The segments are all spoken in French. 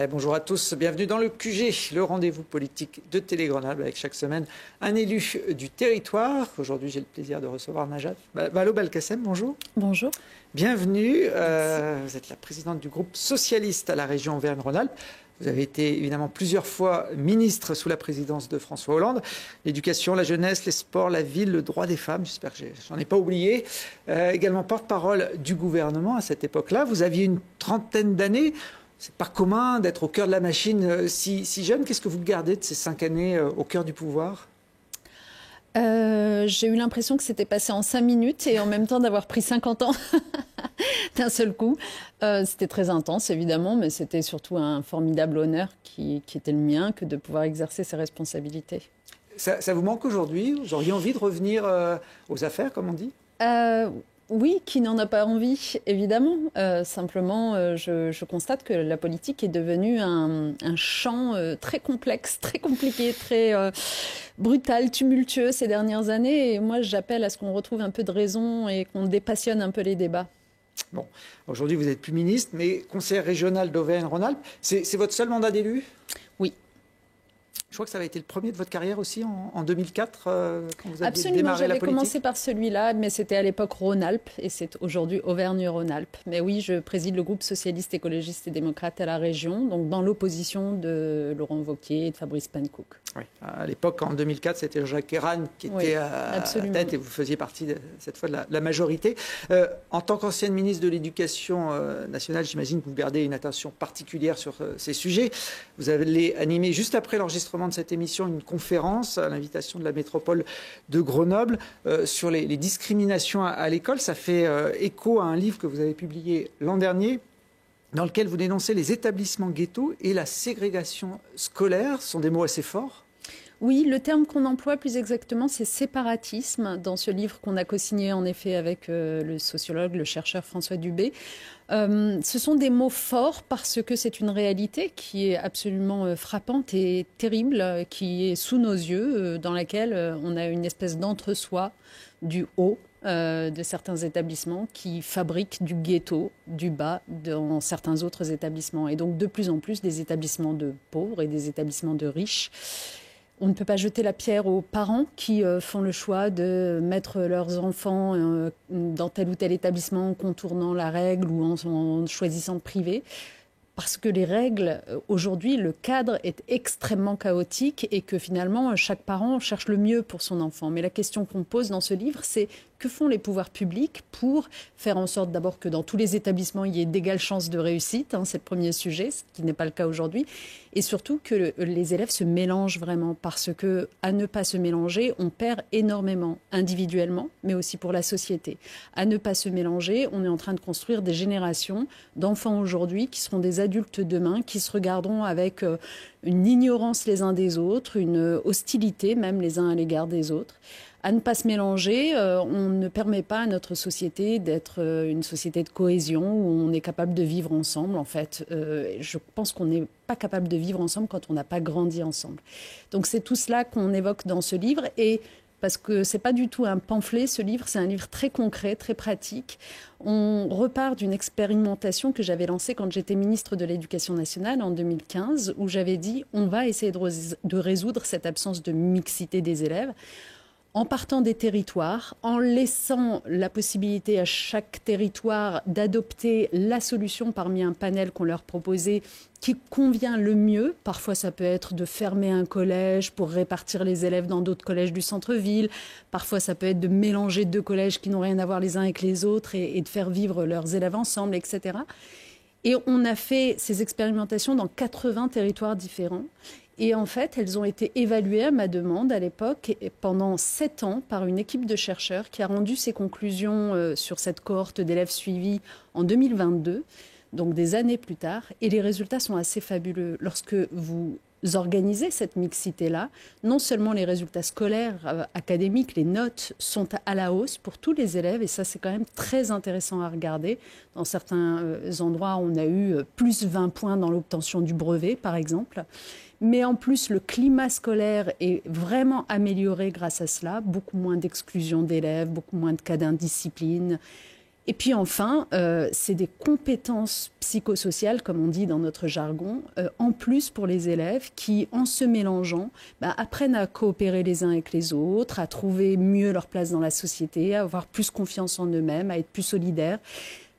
Bonjour à tous, bienvenue dans le QG, le rendez-vous politique de Télé Grenoble avec chaque semaine un élu du territoire. Aujourd'hui, j'ai le plaisir de recevoir Najat Vallaud-Belkacem. Bonjour. Bonjour. Bienvenue. Vous êtes la présidente du groupe socialiste à la région Auvergne-Rhône-Alpes. Vous avez été évidemment plusieurs fois ministre sous la présidence de François Hollande. L'éducation, la jeunesse, les sports, la ville, le droit des femmes, j'espère que j'en ai pas oublié. Également porte-parole du gouvernement à cette époque-là. Vous aviez une trentaine d'années. C'est pas commun d'être au cœur de la machine si jeune. Qu'est-ce que vous gardez de ces 5 années au cœur du pouvoir ? J'ai eu l'impression que c'était passé en 5 minutes et en même temps d'avoir pris 50 ans d'un seul coup. C'était très intense, évidemment, mais c'était surtout un formidable honneur qui était le mien que de pouvoir exercer ces responsabilités. Ça vous manque aujourd'hui ? Vous auriez envie de revenir aux affaires, comme on dit ? Oui, qui n'en a pas envie, évidemment. Simplement, je constate que la politique est devenue un champ très complexe, très compliqué, très brutal, tumultueux ces dernières années. Et moi, j'appelle à ce qu'on retrouve un peu de raison et qu'on dépassionne un peu les débats. Bon, aujourd'hui, vous n'êtes plus ministre, mais conseillère régionale d'Auvergne-Rhône-Alpes. C'est votre seul mandat d'élu ? Oui. Je crois que ça avait été le premier de votre carrière aussi en 2004, quand vous aviez Absolument, démarré la politique. j'avais commencé par celui-là, mais c'était à l'époque Rhône-Alpes et c'est aujourd'hui Auvergne-Rhône-Alpes. Mais oui, je préside le groupe socialiste, écologiste et démocrate à la région, donc dans l'opposition de Laurent Wauquiez et de Fabrice Pannekoek. Oui, à l'époque, en 2004, c'était Jacques Ayran qui était à la tête et vous faisiez partie cette fois de la majorité. En tant qu'ancienne ministre de l'Éducation nationale, j'imagine que vous gardez une attention particulière sur ces sujets. Vous avez animé juste après l'enregistrement de cette émission une conférence à l'invitation de la métropole de Grenoble sur les discriminations à l'école. Ça fait écho à un livre que vous avez publié l'an dernier, dans lequel vous dénoncez les établissements ghettos et la ségrégation scolaire. Ce sont des mots assez forts. Oui, le terme qu'on emploie plus exactement, c'est séparatisme, dans ce livre qu'on a co-signé en effet avec le sociologue, le chercheur François Dubé. Ce sont des mots forts parce que c'est une réalité qui est absolument frappante et terrible, qui est sous nos yeux, dans laquelle on a une espèce d'entre-soi du haut de certains établissements qui fabriquent du ghetto, du bas, dans certains autres établissements. Et donc de plus en plus des établissements de pauvres et des établissements de riches. On ne peut pas jeter la pierre aux parents qui font le choix de mettre leurs enfants dans tel ou tel établissement en contournant la règle ou en choisissant de priver. Parce que les règles, aujourd'hui, le cadre est extrêmement chaotique et que finalement, chaque parent cherche le mieux pour son enfant. Mais la question qu'on pose dans ce livre, c'est que font les pouvoirs publics pour faire en sorte d'abord que dans tous les établissements, il y ait d'égales chances de réussite, c'est le premier sujet, ce qui n'est pas le cas aujourd'hui, et surtout que les élèves se mélangent vraiment, parce que à ne pas se mélanger, on perd énormément individuellement, mais aussi pour la société. À ne pas se mélanger, on est en train de construire des générations d'enfants aujourd'hui qui seront des adultes demain, qui se regarderont avec une ignorance les uns des autres, une hostilité même les uns à l'égard des autres. À ne pas se mélanger, on ne permet pas à notre société d'être une société de cohésion où on est capable de vivre ensemble. En fait, je pense qu'on n'est pas capable de vivre ensemble quand on n'a pas grandi ensemble. Donc c'est tout cela qu'on évoque dans ce livre et parce que c'est pas du tout un pamphlet, ce livre, c'est un livre très concret, très pratique. On repart d'une expérimentation que j'avais lancée quand j'étais ministre de l'Éducation nationale en 2015, où j'avais dit on va essayer de résoudre cette absence de mixité des élèves en partant des territoires, en laissant la possibilité à chaque territoire d'adopter la solution parmi un panel qu'on leur proposait qui convient le mieux. Parfois, ça peut être de fermer un collège pour répartir les élèves dans d'autres collèges du centre-ville. Parfois, ça peut être de mélanger 2 collèges qui n'ont rien à voir les uns avec les autres et de faire vivre leurs élèves ensemble, etc. Et on a fait ces expérimentations dans 80 territoires différents. Et en fait, elles ont été évaluées à ma demande à l'époque pendant 7 ans par une équipe de chercheurs qui a rendu ses conclusions sur cette cohorte d'élèves suivis en 2022, donc des années plus tard. Et les résultats sont assez fabuleux. Lorsque vous organisez cette mixité-là, non seulement les résultats scolaires, académiques, les notes sont à la hausse pour tous les élèves, et ça c'est quand même très intéressant à regarder. Dans certains endroits, on a eu plus 20 points dans l'obtention du brevet, par exemple. Mais en plus, le climat scolaire est vraiment amélioré grâce à cela. Beaucoup moins d'exclusion d'élèves, beaucoup moins de cas d'indiscipline. Et puis enfin, c'est des compétences psychosociales, comme on dit dans notre jargon, en plus pour les élèves qui, en se mélangeant, apprennent à coopérer les uns avec les autres, à trouver mieux leur place dans la société, à avoir plus confiance en eux-mêmes, à être plus solidaires.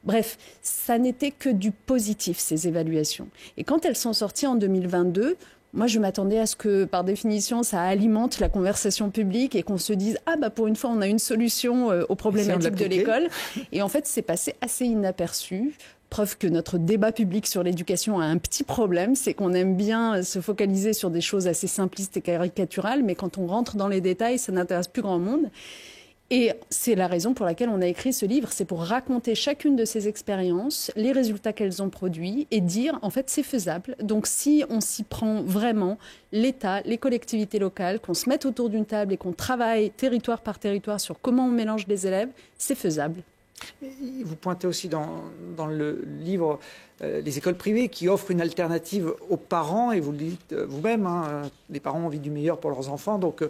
Bref, ça n'était que du positif, ces évaluations. Et quand elles sont sorties en 2022, moi, je m'attendais à ce que, par définition, ça alimente la conversation publique et qu'on se dise « Ah, pour une fois, on a une solution aux problématiques de l'école ». Et en fait, c'est passé assez inaperçu. Preuve que notre débat public sur l'éducation a un petit problème, c'est qu'on aime bien se focaliser sur des choses assez simplistes et caricaturales, mais quand on rentre dans les détails, ça n'intéresse plus grand monde. Et c'est la raison pour laquelle on a écrit ce livre, c'est pour raconter chacune de ces expériences, les résultats qu'elles ont produits et dire, en fait, c'est faisable. Donc si on s'y prend vraiment, l'État, les collectivités locales, qu'on se mette autour d'une table et qu'on travaille territoire par territoire sur comment on mélange les élèves, c'est faisable. Vous pointez aussi dans le livre les écoles privées qui offrent une alternative aux parents, et vous le dites vous-même, les parents ont envie du meilleur pour leurs enfants, donc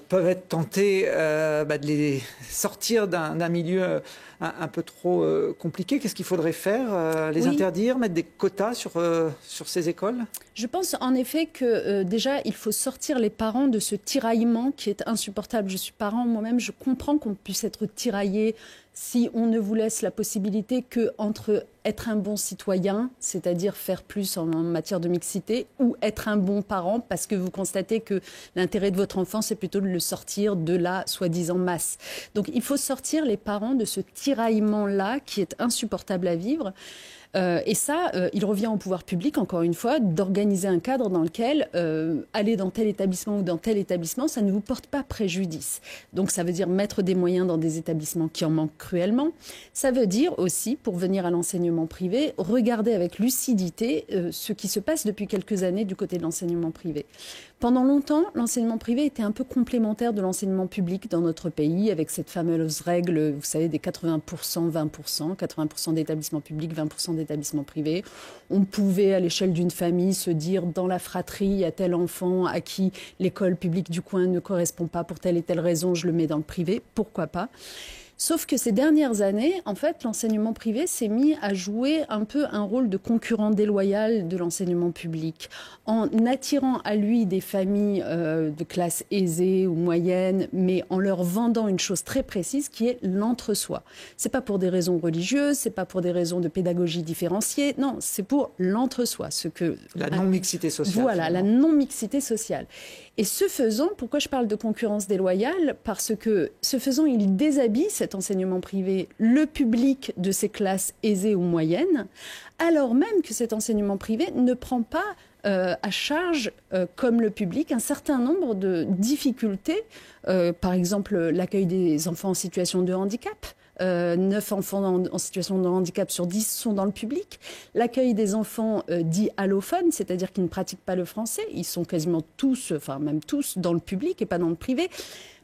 peuvent être tentés de les sortir d'un milieu un peu trop compliqué. Qu'est-ce qu'il faudrait faire? Les interdire, mettre des quotas sur ces écoles? Je pense en effet que déjà, il faut sortir les parents de ce tiraillement qui est insupportable. Je suis parent moi-même, je comprends qu'on puisse être tiraillé si on ne vous laisse la possibilité qu'entre être un bon citoyen, c'est-à-dire faire plus en matière de mixité, ou être un bon parent parce que vous constatez que l'intérêt de votre enfant, c'est plutôt de le sortir de la soi-disant masse. Donc il faut sortir les parents de ce tiraillement-là qui est insupportable à vivre. Et ça, il revient au pouvoir public, encore une fois, d'organiser un cadre dans lequel aller dans tel établissement ou dans tel établissement, ça ne vous porte pas préjudice. Donc ça veut dire mettre des moyens dans des établissements qui en manquent cruellement. Ça veut dire aussi, pour venir à l'enseignement privé, regarder avec lucidité ce qui se passe depuis quelques années du côté de l'enseignement privé. Pendant longtemps, l'enseignement privé était un peu complémentaire de l'enseignement public dans notre pays, avec cette fameuse règle, vous savez, des 80%, 20%, 80% d'établissements publics, 20% d'établissements privés. On pouvait, à l'échelle d'une famille, se dire, dans la fratrie, il y a tel enfant à qui l'école publique du coin ne correspond pas pour telle et telle raison, je le mets dans le privé, pourquoi pas ? Sauf que ces dernières années, en fait, l'enseignement privé s'est mis à jouer un peu un rôle de concurrent déloyal de l'enseignement public, en attirant à lui des familles de classe aisée ou moyenne, mais en leur vendant une chose très précise qui est l'entre-soi. C'est pas pour des raisons religieuses, c'est pas pour des raisons de pédagogie différenciée, non, c'est pour l'entre-soi, la non-mixité sociale. Voilà, finalement. La non-mixité sociale. Et ce faisant, pourquoi je parle de concurrence déloyale? Parce que ce faisant, il déshabille cet enseignement privé, le public de ces classes aisées ou moyennes, alors même que cet enseignement privé ne prend pas à charge, comme le public, un certain nombre de difficultés. Par exemple, l'accueil des enfants en situation de handicap. 9 enfants en situation de handicap sur 10 sont dans le public. L'accueil des enfants dits allophones, c'est-à-dire qui ne pratiquent pas le français, ils sont quasiment tous, enfin même tous, dans le public et pas dans le privé.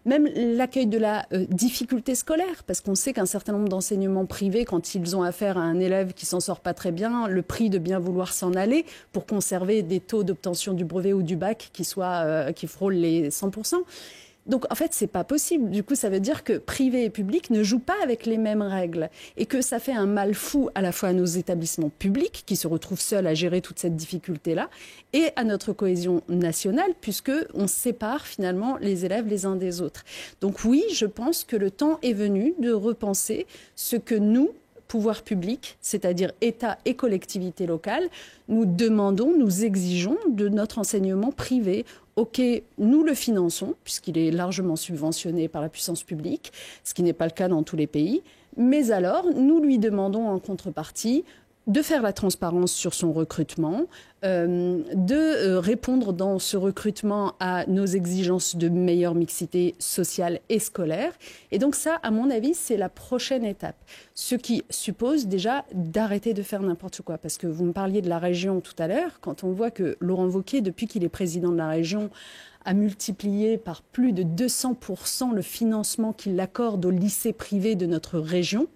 Même l'accueil de la difficulté scolaire, parce qu'on sait qu'un certain nombre d'enseignements privés, quand ils ont affaire à un élève qui s'en sort pas très bien, le prix de bien vouloir s'en aller pour conserver des taux d'obtention du brevet ou du bac qui frôlent les 100%. Donc, en fait, c'est pas possible. Du coup, ça veut dire que privé et public ne jouent pas avec les mêmes règles et que ça fait un mal fou à la fois à nos établissements publics qui se retrouvent seuls à gérer toute cette difficulté-là et à notre cohésion nationale puisque on sépare finalement les élèves les uns des autres. Donc oui, je pense que le temps est venu de repenser ce que nous, pouvoir public, c'est-à-dire État et collectivités locales, nous demandons, nous exigeons de notre enseignement privé. OK, nous le finançons, puisqu'il est largement subventionné par la puissance publique, ce qui n'est pas le cas dans tous les pays. Mais alors, nous lui demandons en contrepartie de faire la transparence sur son recrutement, de répondre dans ce recrutement à nos exigences de meilleure mixité sociale et scolaire. Et donc ça, à mon avis, c'est la prochaine étape. Ce qui suppose déjà d'arrêter de faire n'importe quoi. Parce que vous me parliez de la région tout à l'heure, quand on voit que Laurent Wauquiez, depuis qu'il est président de la région, a multiplié par plus de 200% le financement qu'il accorde aux lycées privés de notre région,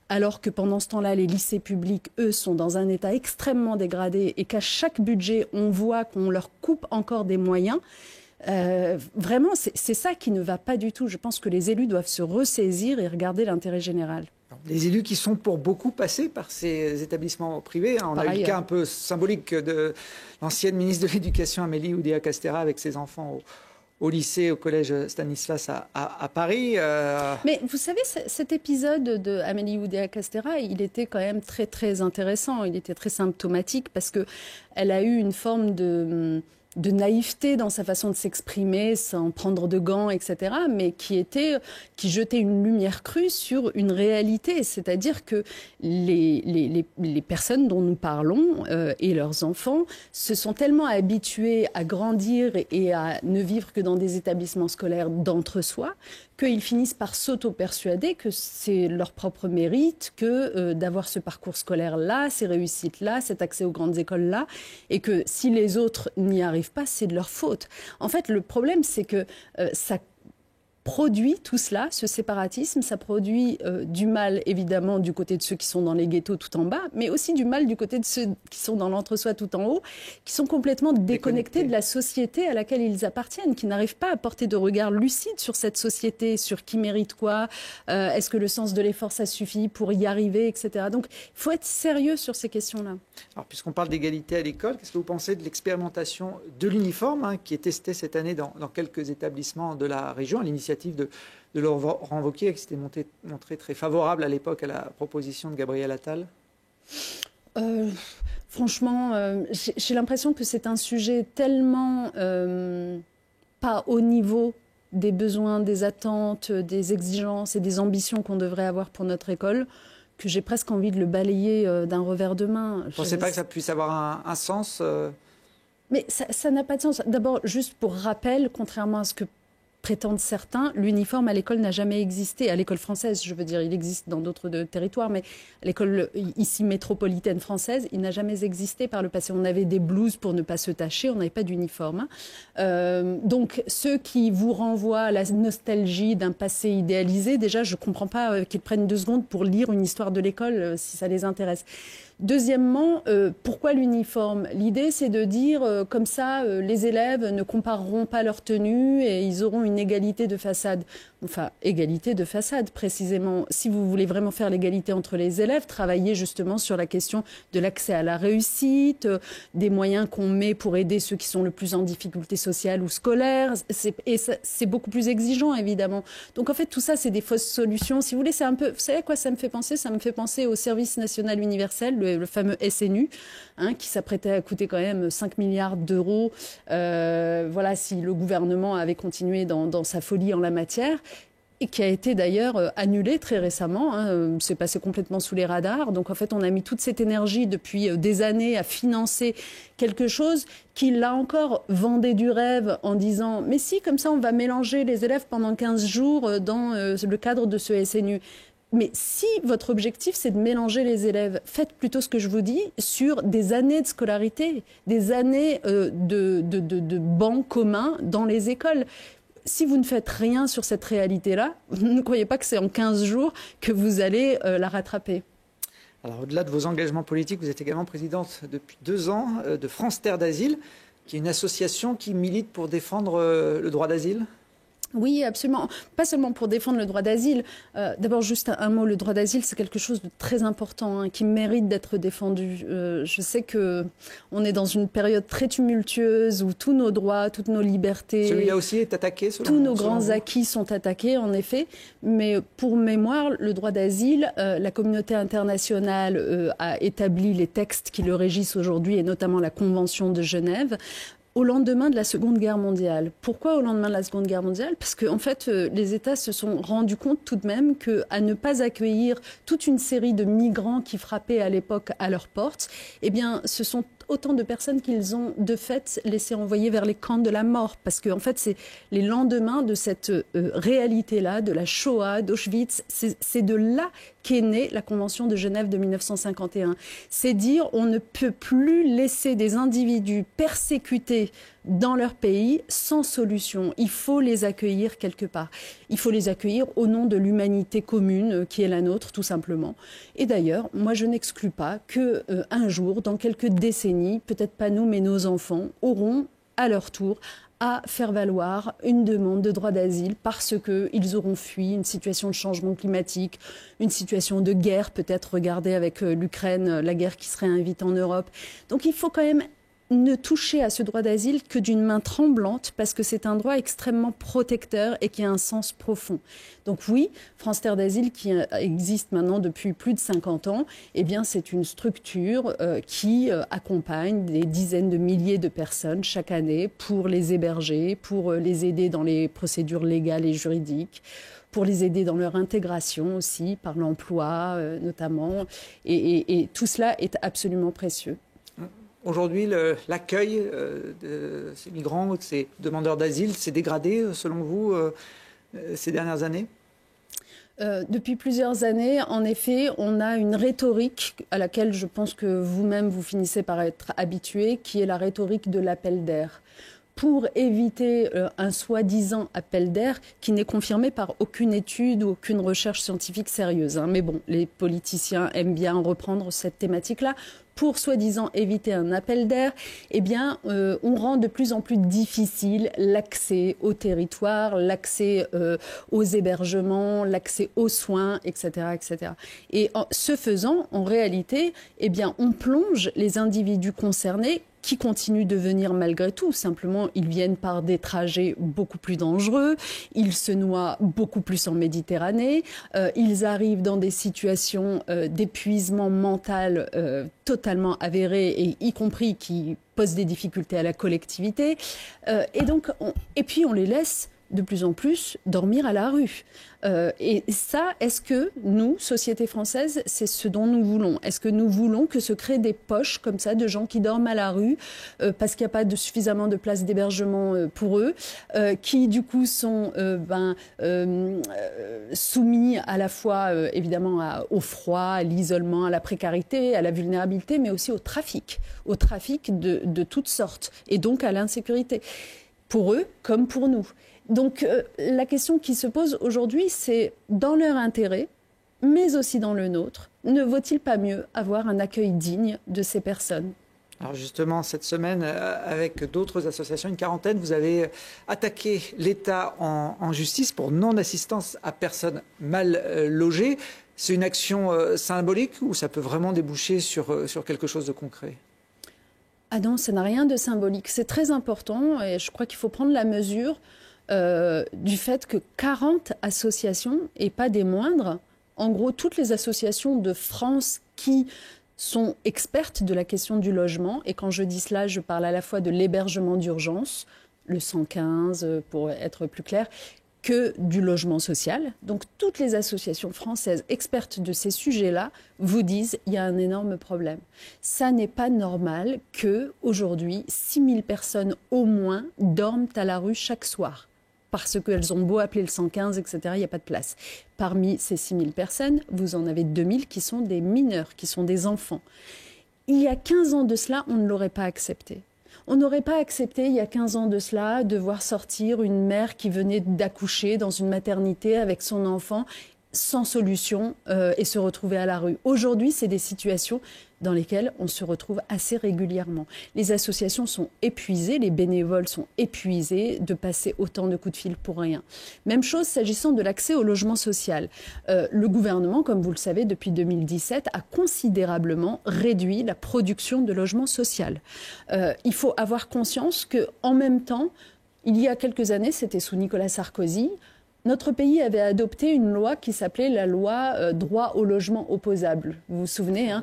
alors que pendant ce temps-là, les lycées publics, eux, sont dans un état extrêmement dégradé et qu'à chaque budget, on voit qu'on leur coupe encore des moyens. Vraiment, c'est ça qui ne va pas du tout. Je pense que les élus doivent se ressaisir et regarder l'intérêt général. Des élus qui sont pour beaucoup passés par ces établissements privés. On a eu le cas un peu symbolique de l'ancienne ministre de l'Éducation, Amélie Oudéa-Castéra, avec ses enfants au lycée, au collège Stanislas à Paris. Mais vous savez, cet épisode de Amélie Oudéa-Castéra, il était quand même très, très intéressant. Il était très symptomatique parce qu'elle a eu une forme de naïveté dans sa façon de s'exprimer, sans prendre de gants, etc., mais qui jetait une lumière crue sur une réalité, c'est-à-dire que les personnes dont nous parlons et leurs enfants se sont tellement habitués à grandir et à ne vivre que dans des établissements scolaires d'entre-soi qu'ils finissent par s'auto-persuader que c'est leur propre mérite, que d'avoir ce parcours scolaire-là, ces réussites-là, cet accès aux grandes écoles-là, et que si les autres n'y arrivent pas, c'est de leur faute. En fait, le problème, c'est que ça produit tout cela, ce séparatisme, ça produit du mal, évidemment, du côté de ceux qui sont dans les ghettos tout en bas, mais aussi du mal du côté de ceux qui sont dans l'entre-soi tout en haut, qui sont complètement déconnectés de la société à laquelle ils appartiennent, qui n'arrivent pas à porter de regard lucide sur cette société, sur qui mérite quoi, est-ce que le sens de l'effort, ça suffit pour y arriver, etc. Donc, il faut être sérieux sur ces questions-là. Alors, puisqu'on parle d'égalité à l'école, qu'est-ce que vous pensez de l'expérimentation de l'uniforme qui est testée cette année dans quelques établissements de la région, à l'initiative de Laurent Wauquiez, qui s'était montré très favorable à l'époque à la proposition de Gabriel Attal? Franchement, j'ai l'impression que c'est un sujet tellement pas au niveau des besoins, des attentes, des exigences et des ambitions qu'on devrait avoir pour notre école, que j'ai presque envie de le balayer d'un revers de main. Vous ne pensez pas que ça puisse avoir un sens Mais ça n'a pas de sens. D'abord, juste pour rappel, contrairement à ce que prétendent certains, l'uniforme à l'école n'a jamais existé. À l'école française, je veux dire, il existe dans d'autres territoires, mais à l'école ici métropolitaine française, il n'a jamais existé par le passé. On avait des blouses pour ne pas se tacher, on n'avait pas d'uniforme. Donc, ceux qui vous renvoient à la nostalgie d'un passé idéalisé, déjà, je ne comprends pas qu'ils prennent 2 secondes pour lire une histoire de l'école, si ça les intéresse. Deuxièmement, pourquoi l'uniforme? L'idée, c'est de dire, comme ça, les élèves ne compareront pas leur tenue et ils auront une égalité de façade. Enfin, égalité de façade, précisément. Si vous voulez vraiment faire l'égalité entre les élèves, travaillez justement sur la question de l'accès à la réussite, des moyens qu'on met pour aider ceux qui sont le plus en difficulté sociale ou scolaire. Et c'est beaucoup plus exigeant, évidemment. Donc, en fait, tout ça, c'est des fausses solutions. Si vous voulez, c'est un peu... Vous savez à quoi ça me fait penser? Ça me fait penser au service national universel, le fameux SNU, qui s'apprêtait à coûter quand même 5 milliards d'euros. Voilà, si le gouvernement avait continué dans sa folie en la matière. Et qui a été d'ailleurs annulé très récemment. C'est passé complètement sous les radars. Donc en fait, on a mis toute cette énergie depuis des années à financer quelque chose qui, là encore, vendait du rêve en disant « Mais si, comme ça, on va mélanger les élèves pendant 15 jours dans le cadre de ce SNU ». Mais si votre objectif, c'est de mélanger les élèves, faites plutôt ce que je vous dis sur des années de scolarité, des années de bancs communs dans les écoles. Si vous ne faites rien sur cette réalité-là, ne croyez pas que c'est en 15 jours que vous allez la rattraper. Alors, au-delà de vos engagements politiques, vous êtes également présidente depuis 2 ans de France Terre d'Asile, qui est une association qui milite pour défendre le droit d'asile. Oui, absolument. Pas seulement pour défendre le droit d'asile. D'abord, juste un mot, le droit d'asile, c'est quelque chose de très important, qui mérite d'être défendu. Je sais qu'on est dans une période très tumultueuse où tous nos droits, toutes nos libertés... Celui-là aussi est attaqué, tous nos grands acquis sont attaqués, en effet. Mais pour mémoire, le droit d'asile, la communauté internationale a établi les textes qui le régissent aujourd'hui, et notamment la Convention de Genève, au lendemain de la Seconde Guerre mondiale. Pourquoi au lendemain de la Seconde Guerre mondiale? Parce qu'en fait, les États se sont rendus compte tout de même qu'à ne pas accueillir toute une série de migrants qui frappaient à l'époque à leurs portes, eh bien, ce sont autant de personnes qu'ils ont de fait laissé envoyer vers les camps de la mort. Parce qu'en fait, c'est les lendemains de cette réalité-là, de la Shoah, d'Auschwitz, c'est de là qu'est née la Convention de Genève de 1951. C'est dire on ne peut plus laisser des individus persécutés dans leur pays sans solution. Il faut les accueillir quelque part. Il faut les accueillir au nom de l'humanité commune qui est la nôtre, tout simplement. Et d'ailleurs, moi, je n'exclus pas qu'un jour, dans quelques décennies, peut-être pas nous, mais nos enfants, auront à leur tour à faire valoir une demande de droit d'asile parce qu'ils auront fui une situation de changement climatique, une situation de guerre, peut-être regardez avec l'Ukraine, la guerre qui serait invitée en Europe. Donc il faut quand même ne toucher à ce droit d'asile que d'une main tremblante parce que c'est un droit extrêmement protecteur et qui a un sens profond. Donc oui, France Terre d'Asile qui existe maintenant depuis plus de 50 ans, eh bien c'est une structure qui accompagne des dizaines de milliers de personnes chaque année pour les héberger, pour les aider dans les procédures légales et juridiques, pour les aider dans leur intégration aussi, par l'emploi notamment. Et tout cela est absolument précieux. Aujourd'hui, l'accueil de ces migrants, de ces demandeurs d'asile, s'est dégradé, selon vous, ces dernières années ? Depuis plusieurs années, en effet, on a une rhétorique à laquelle je pense que vous-même, vous finissez par être habitué, qui est la rhétorique de l'appel d'air. Pour éviter un soi-disant appel d'air qui n'est confirmé par aucune étude ou aucune recherche scientifique sérieuse. Mais bon, les politiciens aiment bien reprendre cette thématique-là. Pour soi-disant éviter un appel d'air, eh bien, on rend de plus en plus difficile l'accès au territoire, l'accès aux hébergements, l'accès aux soins, etc., etc. Et ce faisant, en réalité, eh bien, on plonge les individus concernés qui continuent de venir malgré tout. Simplement, ils viennent par des trajets beaucoup plus dangereux, ils se noient beaucoup plus en Méditerranée, ils arrivent dans des situations d'épuisement mental totalement avérées, et y compris qui posent des difficultés à la collectivité. Et puis on les laisse de plus en plus dormir à la rue. Et ça, est-ce que nous, société française, c'est ce dont nous voulons? Est-ce que nous voulons que se créent des poches comme ça de gens qui dorment à la rue parce qu'il n'y a pas suffisamment de places d'hébergement pour eux, qui du coup sont soumis à la fois évidemment au froid, à l'isolement, à la précarité, à la vulnérabilité, mais aussi au trafic de toutes sortes, et donc à l'insécurité, pour eux comme pour nous. Donc la question qui se pose aujourd'hui, c'est dans leur intérêt, mais aussi dans le nôtre, ne vaut-il pas mieux avoir un accueil digne de ces personnes ? Alors justement, cette semaine, avec d'autres associations, une quarantaine, vous avez attaqué l'État en justice pour non-assistance à personnes mal logées. C'est une action symbolique ou ça peut vraiment déboucher sur quelque chose de concret ? Ah non, ça n'a rien de symbolique. C'est très important et je crois qu'il faut prendre la mesure du fait que 40 associations, et pas des moindres, en gros toutes les associations de France qui sont expertes de la question du logement, et quand je dis cela, je parle à la fois de l'hébergement d'urgence, le 115 pour être plus clair, que du logement social. Donc toutes les associations françaises expertes de ces sujets-là vous disent qu'il y a un énorme problème. Ça n'est pas normal qu'aujourd'hui, 6000 personnes au moins dorment à la rue chaque soir. Parce qu'elles ont beau appeler le 115, etc., il n'y a pas de place. Parmi ces 6000 personnes, vous en avez 2000 qui sont des mineurs, qui sont des enfants. Il y a 15 ans de cela, on ne l'aurait pas accepté. On n'aurait pas accepté, il y a 15 ans de cela, de voir sortir une mère qui venait d'accoucher dans une maternité avec son enfant sans solution et se retrouver à la rue. Aujourd'hui, c'est des situations dans lesquelles on se retrouve assez régulièrement. Les associations sont épuisées, les bénévoles sont épuisés de passer autant de coups de fil pour rien. Même chose s'agissant de l'accès au logement social. Le gouvernement, comme vous le savez, depuis 2017, a considérablement réduit la production de logement social. Il faut avoir conscience qu'en même temps, il y a quelques années, c'était sous Nicolas Sarkozy, notre pays avait adopté une loi qui s'appelait la loi droit au logement opposable. Vous vous souvenez, hein ?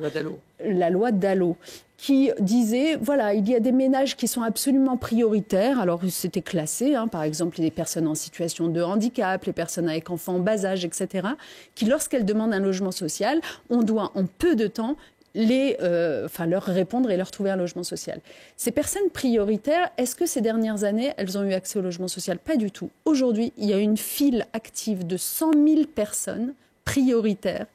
La loi Dallot, qui disait, voilà, il y a des ménages qui sont absolument prioritaires. Alors, c'était classé, hein, par exemple, les personnes en situation de handicap, les personnes avec enfants en bas âge, etc., qui, lorsqu'elles demandent un logement social, on doit en peu de temps leur répondre et leur trouver un logement social. Ces personnes prioritaires, est-ce que ces dernières années, elles ont eu accès au logement social? Pas du tout. Aujourd'hui, il y a une file active de 100 000 personnes prioritaires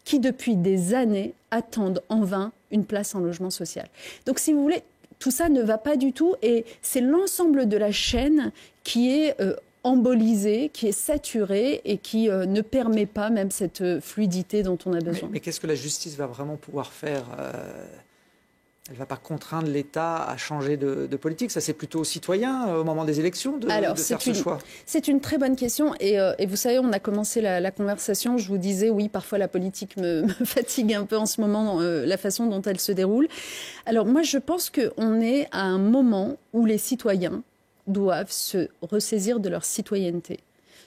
qui, depuis des années, attendent en vain une place en logement social. Donc, si vous voulez, tout ça ne va pas du tout et c'est l'ensemble de la chaîne qui est embolisée, qui est saturée et qui ne permet pas même cette fluidité dont on a besoin. Mais qu'est-ce que la justice va vraiment pouvoir faire ne va pas contraindre l'État à changer de politique. Ça, c'est plutôt aux citoyens, au moment des élections, de faire ce choix. C'est une très bonne question. Et vous savez, on a commencé la conversation. Je vous disais, oui, parfois la politique me fatigue un peu en ce moment, la façon dont elle se déroule. Alors moi, je pense qu'on est à un moment où les citoyens doivent se ressaisir de leur citoyenneté.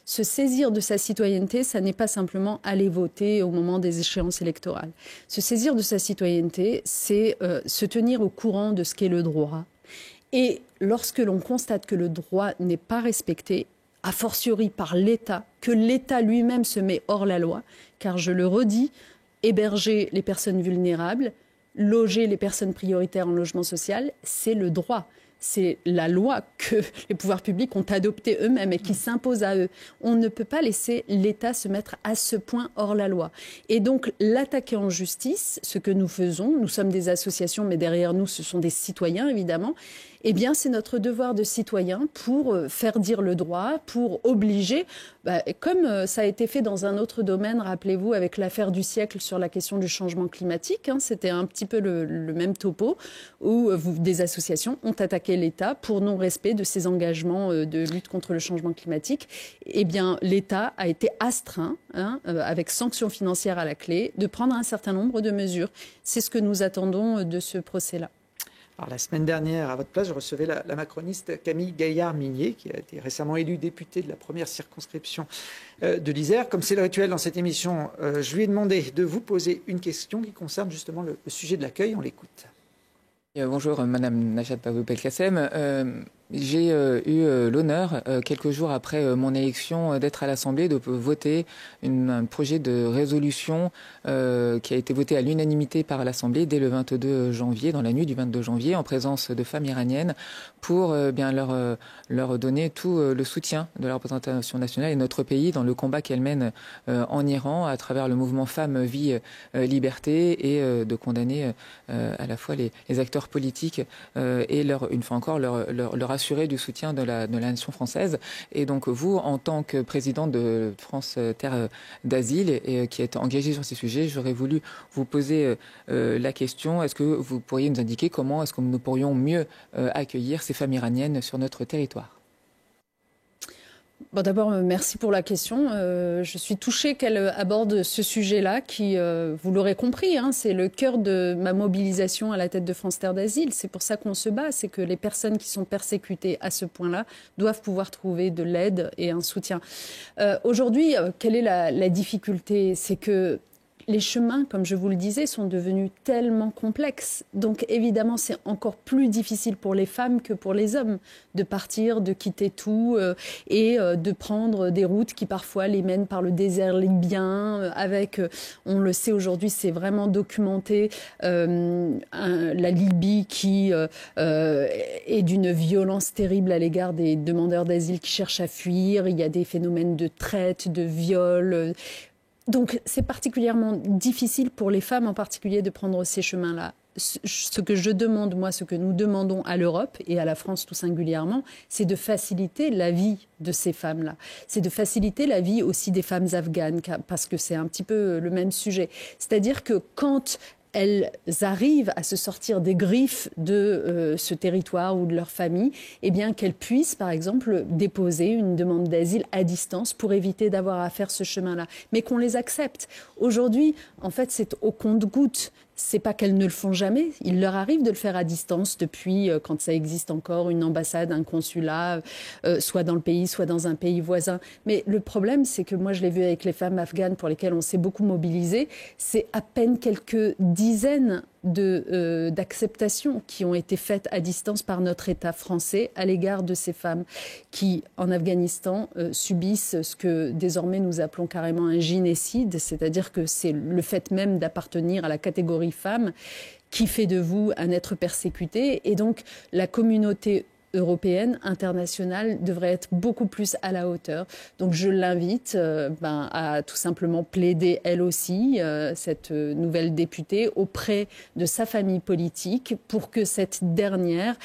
Se saisir de sa citoyenneté, ça n'est pas simplement aller voter au moment des échéances électorales. Se saisir de sa citoyenneté, c'est se tenir au courant de ce qu'est le droit. Et lorsque l'on constate que le droit n'est pas respecté, a fortiori par l'État, que l'État lui-même se met hors la loi, car je le redis, héberger les personnes vulnérables, loger les personnes prioritaires en logement social, c'est le droit. C'est la loi que les pouvoirs publics ont adoptée eux-mêmes et qui s'impose à eux. On ne peut pas laisser l'État se mettre à ce point hors la loi. Et donc, l'attaquer en justice, ce que nous faisons, nous sommes des associations, mais derrière nous, ce sont des citoyens, évidemment, eh bien, c'est notre devoir de citoyen pour faire dire le droit, pour obliger, comme ça a été fait dans un autre domaine, rappelez-vous, avec l'affaire du siècle sur la question du changement climatique, c'était un petit peu le même topo, où des associations ont attaqué l'État pour non-respect de ses engagements de lutte contre le changement climatique. Eh bien, l'État a été astreint, avec sanctions financières à la clé, de prendre un certain nombre de mesures. C'est ce que nous attendons de ce procès-là. Alors, la semaine dernière, à votre place, je recevais la macroniste Camille Gaillard-Migné, qui a été récemment élue députée de la première circonscription de l'Isère. Comme c'est le rituel dans cette émission, je lui ai demandé de vous poser une question qui concerne justement le sujet de l'accueil. On l'écoute. Bonjour, Madame Najat Vallaud-Belkacem. J'ai eu l'honneur, quelques jours après mon élection, d'être à l'Assemblée, de voter un projet de résolution qui a été voté à l'unanimité par l'Assemblée dès le 22 janvier, dans la nuit du 22 janvier, en présence de femmes iraniennes, pour leur donner tout le soutien de la représentation nationale et notre pays dans le combat qu'elle mène en Iran à travers le mouvement Femmes, Vie, Liberté, et de condamner à la fois les acteurs politiques et une fois encore leur assurer du soutien de la nation française. Et donc vous, en tant que président de France Terre d'Asile et qui êtes engagé sur ces sujets, j'aurais voulu vous poser la question, est-ce que vous pourriez nous indiquer comment est-ce que nous pourrions mieux accueillir ces femmes iraniennes sur notre territoire ? Bon, d'abord, merci pour la question. Je suis touchée qu'elle aborde ce sujet-là qui, vous l'aurez compris, c'est le cœur de ma mobilisation à la tête de France Terre d'Asile. C'est pour ça qu'on se bat, c'est que les personnes qui sont persécutées à ce point-là doivent pouvoir trouver de l'aide et un soutien. Aujourd'hui, quelle est la difficulté ? C'est que les chemins, comme je vous le disais, sont devenus tellement complexes. Donc évidemment, c'est encore plus difficile pour les femmes que pour les hommes de partir, de quitter tout et de prendre des routes qui parfois les mènent par le désert libyen. Avec, on le sait aujourd'hui, c'est vraiment documenté, la Libye qui est d'une violence terrible à l'égard des demandeurs d'asile qui cherchent à fuir. Il y a des phénomènes de traite, de viol. Donc, c'est particulièrement difficile pour les femmes en particulier de prendre ces chemins-là. Ce que je demande, moi, ce que nous demandons à l'Europe et à la France tout singulièrement, c'est de faciliter la vie de ces femmes-là. C'est de faciliter la vie aussi des femmes afghanes, parce que c'est un petit peu le même sujet. C'est-à-dire que quand elles arrivent à se sortir des griffes de ce territoire ou de leur famille, eh bien qu'elles puissent, par exemple, déposer une demande d'asile à distance pour éviter d'avoir à faire ce chemin-là. Mais qu'on les accepte. Aujourd'hui, en fait, c'est au compte-gouttes. C'est pas qu'elles ne le font jamais. Il leur arrive de le faire à distance depuis, quand ça existe encore, une ambassade, un consulat, soit dans le pays, soit dans un pays voisin. Mais le problème, c'est que moi, je l'ai vu avec les femmes afghanes pour lesquelles on s'est beaucoup mobilisé. C'est à peine quelques dizaines d'acceptations qui ont été faites à distance par notre État français à l'égard de ces femmes qui, en Afghanistan, subissent ce que désormais nous appelons carrément un gynécide, c'est-à-dire que c'est le fait même d'appartenir à la catégorie femme qui fait de vous un être persécuté. Et donc, la communauté européenne, internationale, devrait être beaucoup plus à la hauteur. Donc je l'invite à tout simplement plaider elle aussi, cette nouvelle députée, auprès de sa famille politique pour que cette dernière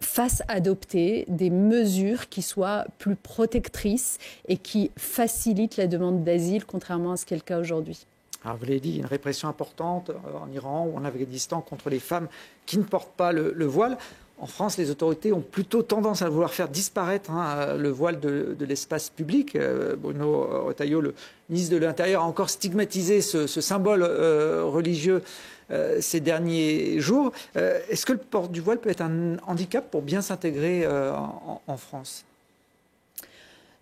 fasse adopter des mesures qui soient plus protectrices et qui facilitent la demande d'asile, contrairement à ce qui est le cas aujourd'hui. Alors, vous l'avez dit, il y a une répression importante en Iran ou en Afghanistan contre les femmes qui ne portent pas le voile. En France, les autorités ont plutôt tendance à vouloir faire disparaître le voile de l'espace public. Bruno Retailleau, le ministre de l'Intérieur, a encore stigmatisé ce symbole religieux ces derniers jours. Est-ce que le port du voile peut être un handicap pour bien s'intégrer en France ?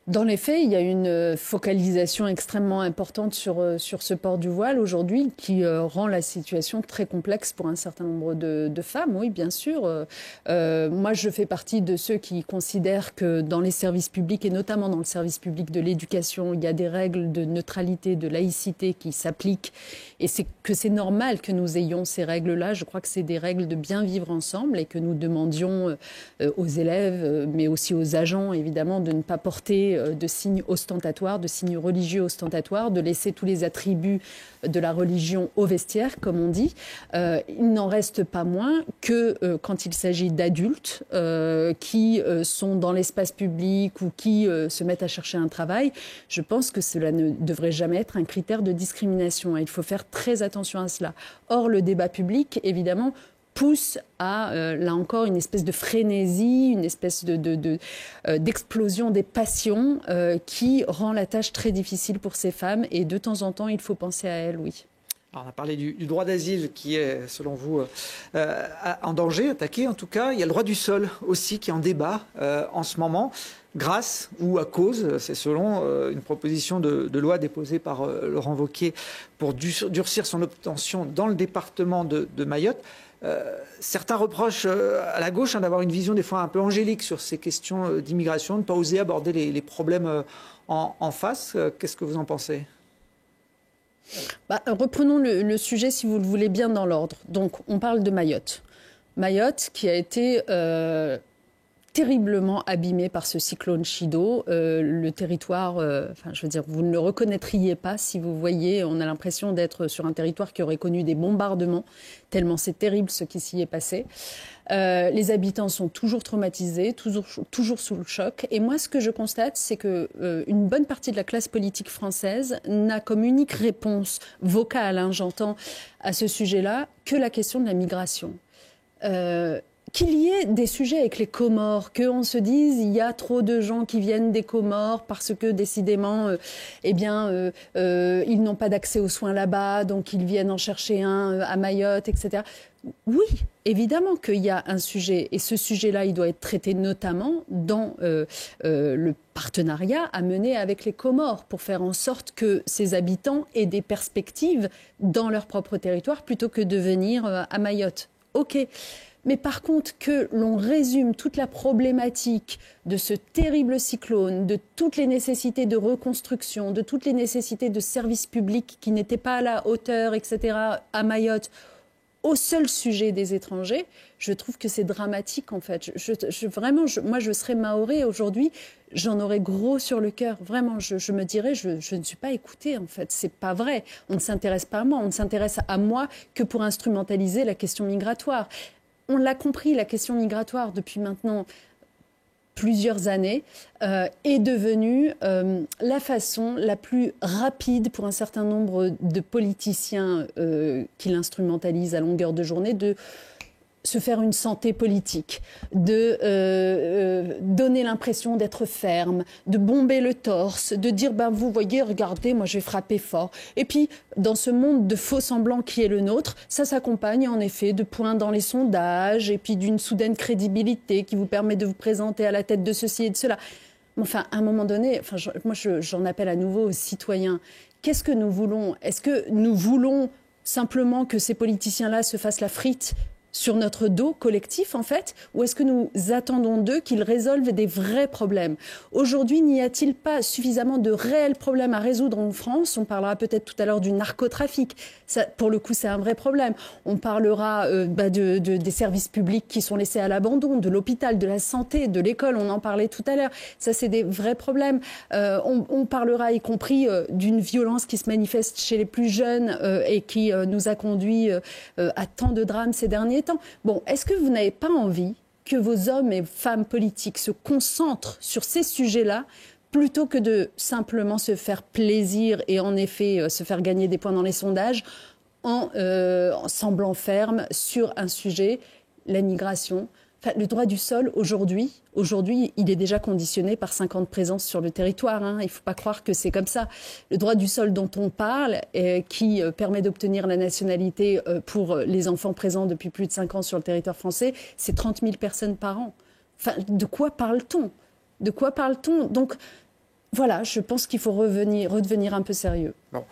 Dans les faits, il y a une focalisation extrêmement importante sur ce port du voile aujourd'hui qui rend la situation très complexe pour un certain nombre de femmes, oui, bien sûr. Moi, je fais partie de ceux qui considèrent que dans les services publics, et notamment dans le service public de l'éducation, il y a des règles de neutralité, de laïcité qui s'appliquent. Et c'est normal que nous ayons ces règles-là. Je crois que c'est des règles de bien vivre ensemble et que nous demandions aux élèves, mais aussi aux agents, évidemment, de ne pas porter de signes ostentatoires, de signes religieux ostentatoires, de laisser tous les attributs de la religion au vestiaire, comme on dit. Il n'en reste pas moins que quand il s'agit d'adultes qui sont dans l'espace public ou qui se mettent à chercher un travail, je pense que cela ne devrait jamais être un critère de discrimination. Et il faut faire très attention à cela. Or, le débat public, évidemment, pousse à, là encore, une espèce de frénésie, une espèce d'explosion des passions qui rend la tâche très difficile pour ces femmes. Et de temps en temps, il faut penser à elles, oui. Alors on a parlé du droit d'asile qui est, selon vous, en danger, attaqué en tout cas. Il y a le droit du sol aussi qui est en débat en ce moment, grâce ou à cause, c'est selon une proposition de loi déposée par Laurent Wauquiez pour durcir son obtention dans le département de Mayotte. Certains reprochent à la gauche d'avoir une vision des fois un peu angélique sur ces questions d'immigration, de ne pas oser aborder les problèmes en face. Qu'est-ce que vous en pensez ? Reprenons le sujet, si vous le voulez bien, dans l'ordre. Donc, on parle de Mayotte. Mayotte qui a été terriblement abîmé par ce cyclone Chido. Le territoire, je veux dire, vous ne le reconnaîtriez pas si vous voyez. On a l'impression d'être sur un territoire qui aurait connu des bombardements, tellement c'est terrible ce qui s'y est passé. Les habitants sont toujours traumatisés, toujours sous le choc. Et moi, ce que je constate, c'est que une bonne partie de la classe politique française n'a comme unique réponse vocale, j'entends, à ce sujet-là, que la question de la migration. Qu'il y ait des sujets avec les Comores, qu'on se dise il y a trop de gens qui viennent des Comores parce que décidément, ils n'ont pas d'accès aux soins là-bas, donc ils viennent en chercher un à Mayotte, etc. Oui, évidemment qu'il y a un sujet, et ce sujet-là, il doit être traité notamment dans le partenariat à mener avec les Comores pour faire en sorte que ces habitants aient des perspectives dans leur propre territoire plutôt que de venir à Mayotte. OK. Mais par contre, que l'on résume toute la problématique de ce terrible cyclone, de toutes les nécessités de reconstruction, de toutes les nécessités de services publics qui n'étaient pas à la hauteur, etc., à Mayotte, au seul sujet des étrangers, je trouve que c'est dramatique, en fait. Moi, je serais mahorais aujourd'hui, j'en aurais gros sur le cœur. Vraiment, je me dirais, je ne suis pas écoutée, en fait. C'est pas vrai. On ne s'intéresse pas à moi. On ne s'intéresse à moi que pour instrumentaliser la question migratoire. On l'a compris, la question migratoire, depuis maintenant plusieurs années, est devenue la façon la plus rapide pour un certain nombre de politiciens qui l'instrumentalisent à longueur de journée de se faire une santé politique, de donner l'impression d'être ferme, de bomber le torse, de dire vous voyez, regardez, moi je vais frapper fort. Et puis, dans ce monde de faux semblants qui est le nôtre, ça s'accompagne en effet de points dans les sondages et puis d'une soudaine crédibilité qui vous permet de vous présenter à la tête de ceci et de cela. Enfin, à un moment donné, j'en appelle à nouveau aux citoyens. Qu'est-ce que nous voulons ? Est-ce que nous voulons simplement que ces politiciens-là se fassent la frite sur notre dos collectif, en fait, ou est-ce que nous attendons d'eux qu'ils résolvent des vrais problèmes ? Aujourd'hui, n'y a-t-il pas suffisamment de réels problèmes à résoudre en France ? On parlera peut-être tout à l'heure du narcotrafic. Ça, pour le coup, c'est un vrai problème. On parlera des services publics qui sont laissés à l'abandon, de l'hôpital, de la santé, de l'école. On en parlait tout à l'heure. Ça, c'est des vrais problèmes. On parlera y compris d'une violence qui se manifeste chez les plus jeunes et qui nous a conduit à tant de drames ces derniers temps. Bon, est-ce que vous n'avez pas envie que vos hommes et femmes politiques se concentrent sur ces sujets-là plutôt que de simplement se faire plaisir et en effet se faire gagner des points dans les sondages en semblant ferme sur un sujet, la migration. Enfin, le droit du sol, aujourd'hui, il est déjà conditionné par 5 ans de présence sur le territoire. Il ne faut pas croire que c'est comme ça. Le droit du sol dont on parle, qui permet d'obtenir la nationalité pour les enfants présents depuis plus de 5 ans sur le territoire français, c'est 30 000 personnes par an. Enfin, de quoi parle-t-on ? De quoi parle-t-on ? Donc, voilà, je pense qu'il faut redevenir un peu sérieux. Bon,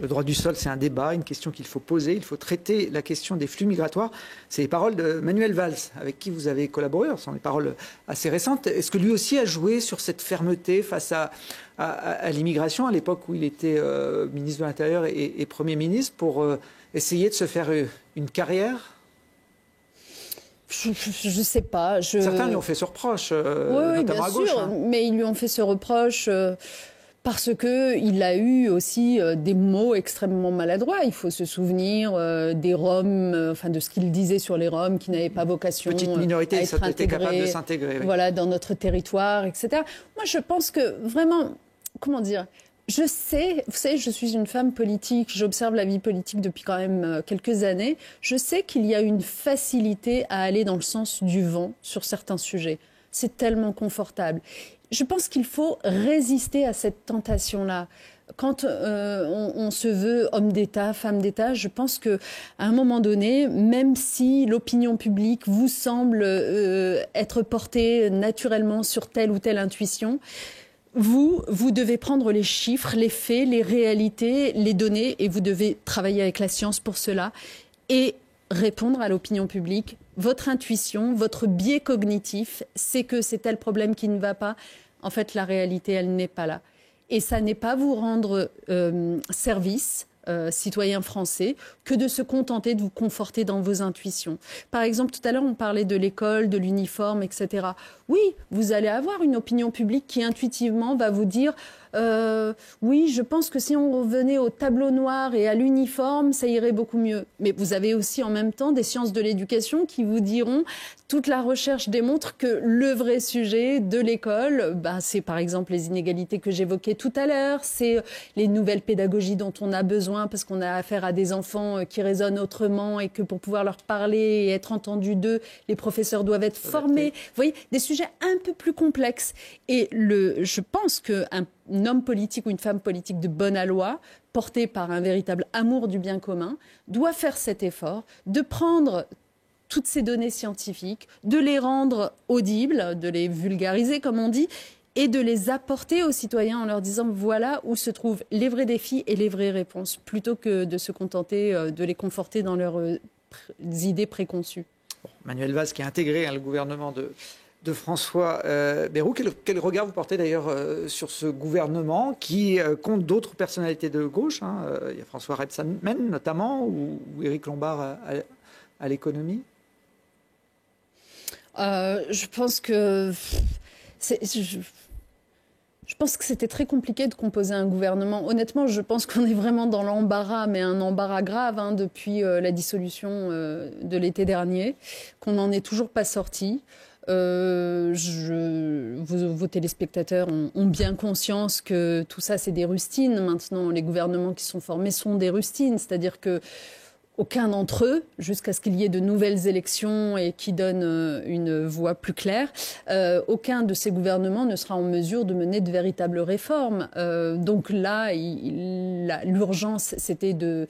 le droit du sol, c'est un débat, une question qu'il faut poser. Il faut traiter la question des flux migratoires. C'est les paroles de Manuel Valls, avec qui vous avez collaboré. Ce sont des paroles assez récentes. Est-ce que lui aussi a joué sur cette fermeté face à l'immigration, à l'époque où il était ministre de l'Intérieur et Premier ministre, pour essayer de se faire une carrière ? Je ne sais pas. Certains lui ont fait ce reproche, oui, notamment à gauche. Mais ils lui ont fait ce reproche parce qu'il a eu aussi des mots extrêmement maladroits. Il faut se souvenir des Roms, de ce qu'il disait sur les Roms qui n'avaient pas vocation petite minorité, à être intégrés, capable de s'intégrer. Oui. Voilà, dans notre territoire, etc. Moi, je pense que vraiment, comment dire, je sais, vous savez, je suis une femme politique, j'observe la vie politique depuis quand même quelques années. Je sais qu'il y a une facilité à aller dans le sens du vent sur certains sujets. C'est tellement confortable. Je pense qu'il faut résister à cette tentation-là. Quand on se veut homme d'État, femme d'État, je pense qu'à un moment donné, même si l'opinion publique vous semble être portée naturellement sur telle ou telle intuition, vous devez prendre les chiffres, les faits, les réalités, les données, et vous devez travailler avec la science pour cela et répondre à l'opinion publique. Votre intuition, votre biais cognitif, c'est que c'est tel problème qui ne va pas. En fait, la réalité, elle n'est pas là. Et ça n'est pas vous rendre service, citoyen français, que de se contenter de vous conforter dans vos intuitions. Par exemple, tout à l'heure, on parlait de l'école, de l'uniforme, etc. Oui, vous allez avoir une opinion publique qui intuitivement va vous dire oui, je pense que si on revenait au tableau noir et à l'uniforme, ça irait beaucoup mieux. Mais vous avez aussi en même temps des sciences de l'éducation qui vous diront toute la recherche démontre que le vrai sujet de l'école, c'est par exemple les inégalités que j'évoquais tout à l'heure, c'est les nouvelles pédagogies dont on a besoin parce qu'on a affaire à des enfants qui raisonnent autrement et que pour pouvoir leur parler et être entendus d'eux, les professeurs doivent être formés. Vous voyez, des sujets un peu plus complexes. Et je pense qu'un homme politique ou une femme politique de bonne aloi, porté par un véritable amour du bien commun, doit faire cet effort de prendre toutes ces données scientifiques, de les rendre audibles, de les vulgariser, comme on dit, et de les apporter aux citoyens en leur disant voilà où se trouvent les vrais défis et les vraies réponses, plutôt que de se contenter de les conforter dans leurs idées préconçues. Manuel Valls, qui a intégré le gouvernement de François Bayrou. Quel regard vous portez d'ailleurs sur ce gouvernement qui compte d'autres personnalités de gauche, il y a François Rebsamen notamment, ou Éric Lombard à l'économie? Je pense que c'était très compliqué de composer un gouvernement. Honnêtement, je pense qu'on est vraiment dans l'embarras, mais un embarras grave depuis la dissolution de l'été dernier, qu'on n'en est toujours pas sorti. Vos téléspectateurs ont bien conscience que tout ça, c'est des rustines. Maintenant, les gouvernements qui sont formés sont des rustines, c'est-à-dire que aucun d'entre eux, jusqu'à ce qu'il y ait de nouvelles élections et qui donnent une voie plus claire, aucun de ces gouvernements ne sera en mesure de mener de véritables réformes. Donc là, l'urgence, c'était de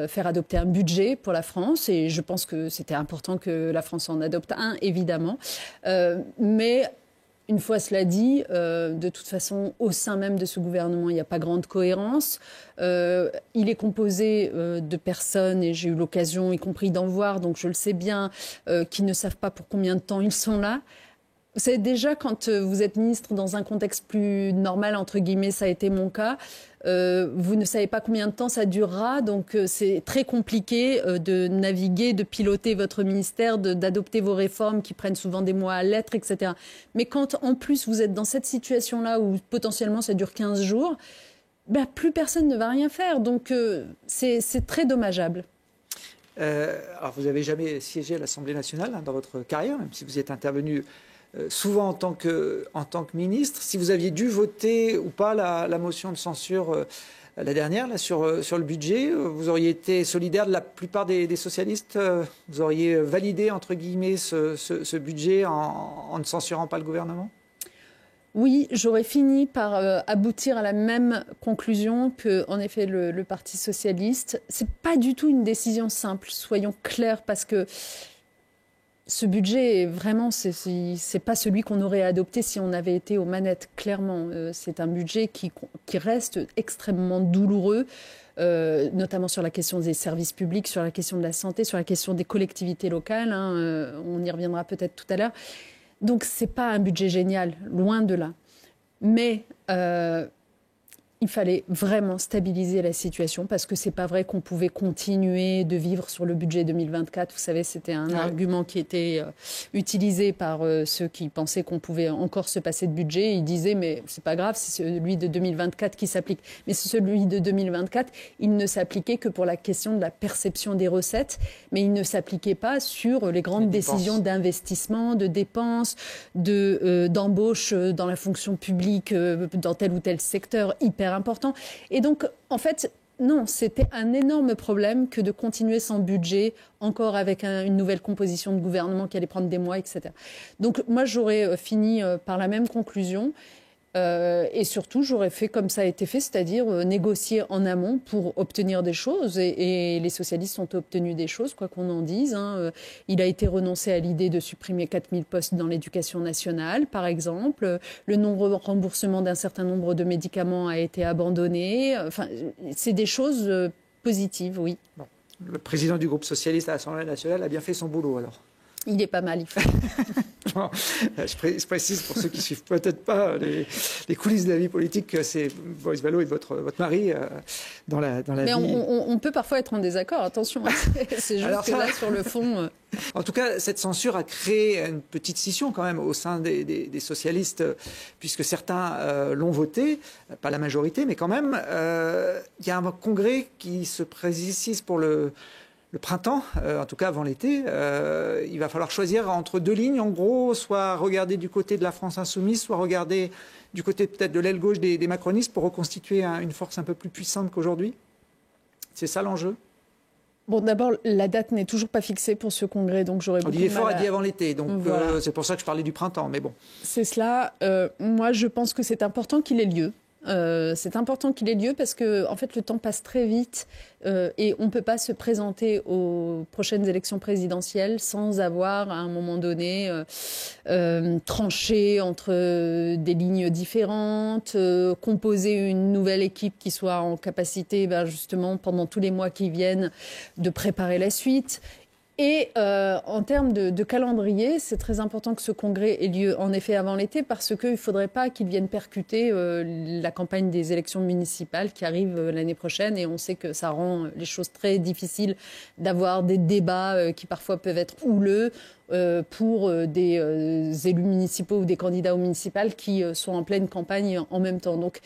faire adopter un budget pour la France, et je pense que c'était important que la France en adopte un, évidemment. Mais une fois cela dit, de toute façon, au sein même de ce gouvernement, il n'y a pas grande cohérence. Il est composé de personnes, et j'ai eu l'occasion, y compris d'en voir, donc je le sais bien, qui ne savent pas pour combien de temps ils sont là. Vous savez, déjà, quand vous êtes ministre dans un contexte plus normal, entre guillemets, ça a été mon cas, vous ne savez pas combien de temps ça durera, donc c'est très compliqué de naviguer, de piloter votre ministère, d'adopter vos réformes qui prennent souvent des mois à l'être, etc. Mais quand, en plus, vous êtes dans cette situation-là où potentiellement ça dure 15 jours, plus personne ne va rien faire, donc c'est très dommageable. Alors, vous n'avez jamais siégé à l'Assemblée nationale dans votre carrière, même si vous y êtes intervenu souvent en tant que ministre. Si vous aviez dû voter ou pas la motion de censure la dernière là, sur le budget, vous auriez été solidaire de la plupart des socialistes, vous auriez validé entre guillemets ce budget en ne censurant pas le gouvernement? Oui, j'aurais fini par aboutir à la même conclusion que, en effet, le Parti socialiste. C'est pas du tout une décision simple, soyons clairs, parce que ce budget, vraiment, c'est pas celui qu'on aurait adopté si on avait été aux manettes, clairement. C'est un budget qui reste extrêmement douloureux, notamment sur la question des services publics, sur la question de la santé, sur la question des collectivités locales. On y reviendra peut-être tout à l'heure. Donc, c'est pas un budget génial, loin de là. Mais il fallait vraiment stabiliser la situation parce que c'est pas vrai qu'on pouvait continuer de vivre sur le budget 2024. Vous savez, c'était un argument qui était utilisé par ceux qui pensaient qu'on pouvait encore se passer de budget. Ils disaient, mais c'est pas grave, c'est celui de 2024 qui s'applique. Mais c'est celui de 2024, il ne s'appliquait que pour la question de la perception des recettes, mais il ne s'appliquait pas sur les grandes décisions d'investissement, de dépenses, d'embauche dans la fonction publique, dans tel ou tel secteur hyper important. Et donc, en fait, non, c'était un énorme problème que de continuer sans budget, encore avec une nouvelle composition de gouvernement qui allait prendre des mois, etc. Donc, moi, j'aurais fini par la même conclusion. Et surtout, j'aurais fait comme ça a été fait, c'est-à-dire négocier en amont pour obtenir des choses. Et les socialistes ont obtenu des choses, quoi qu'on en dise. Il a été renoncé à l'idée de supprimer 4000 postes dans l'éducation nationale, par exemple. Le non-remboursement d'un certain nombre de médicaments a été abandonné. Enfin, c'est des choses positives, oui. Bon. Le président du groupe socialiste à l'Assemblée nationale a bien fait son boulot, alors. Il est pas mal, il faut. Non, je précise pour ceux qui ne suivent peut-être pas les coulisses de la vie politique que c'est Boris Vallaud et votre mari dans la vie. Mais on peut parfois être en désaccord, attention. C'est juste alors, que là, sur le fond... En tout cas, cette censure a créé une petite scission quand même au sein des socialistes, puisque certains l'ont voté, pas la majorité, mais quand même, il y a un congrès qui se précise pour le printemps, en tout cas avant l'été. Il va falloir choisir entre deux lignes, en gros, soit regarder du côté de la France insoumise, soit regarder du côté peut-être de l'aile gauche des macronistes pour reconstituer une force un peu plus puissante qu'aujourd'hui. C'est ça l'enjeu? Bon, d'abord, la date n'est toujours pas fixée pour ce congrès, donc j'aurais beaucoup de mal. Olivier Faure a dit avant l'été, donc voilà. C'est pour ça que je parlais du printemps, mais bon. C'est cela. Moi, je pense que c'est important qu'il ait lieu. C'est important qu'il ait lieu parce que, en fait, le temps passe très vite et on ne peut pas se présenter aux prochaines élections présidentielles sans avoir, à un moment donné, tranché entre des lignes différentes, composer une nouvelle équipe qui soit en capacité, justement, pendant tous les mois qui viennent, de préparer la suite. Et en termes de calendrier, c'est très important que ce congrès ait lieu en effet avant l'été parce qu'il ne faudrait pas qu'il vienne percuter la campagne des élections municipales qui arrivent l'année prochaine. Et on sait que ça rend les choses très difficiles d'avoir des débats qui parfois peuvent être houleux pour des élus municipaux ou des candidats aux municipales qui sont en pleine campagne en même temps. Donc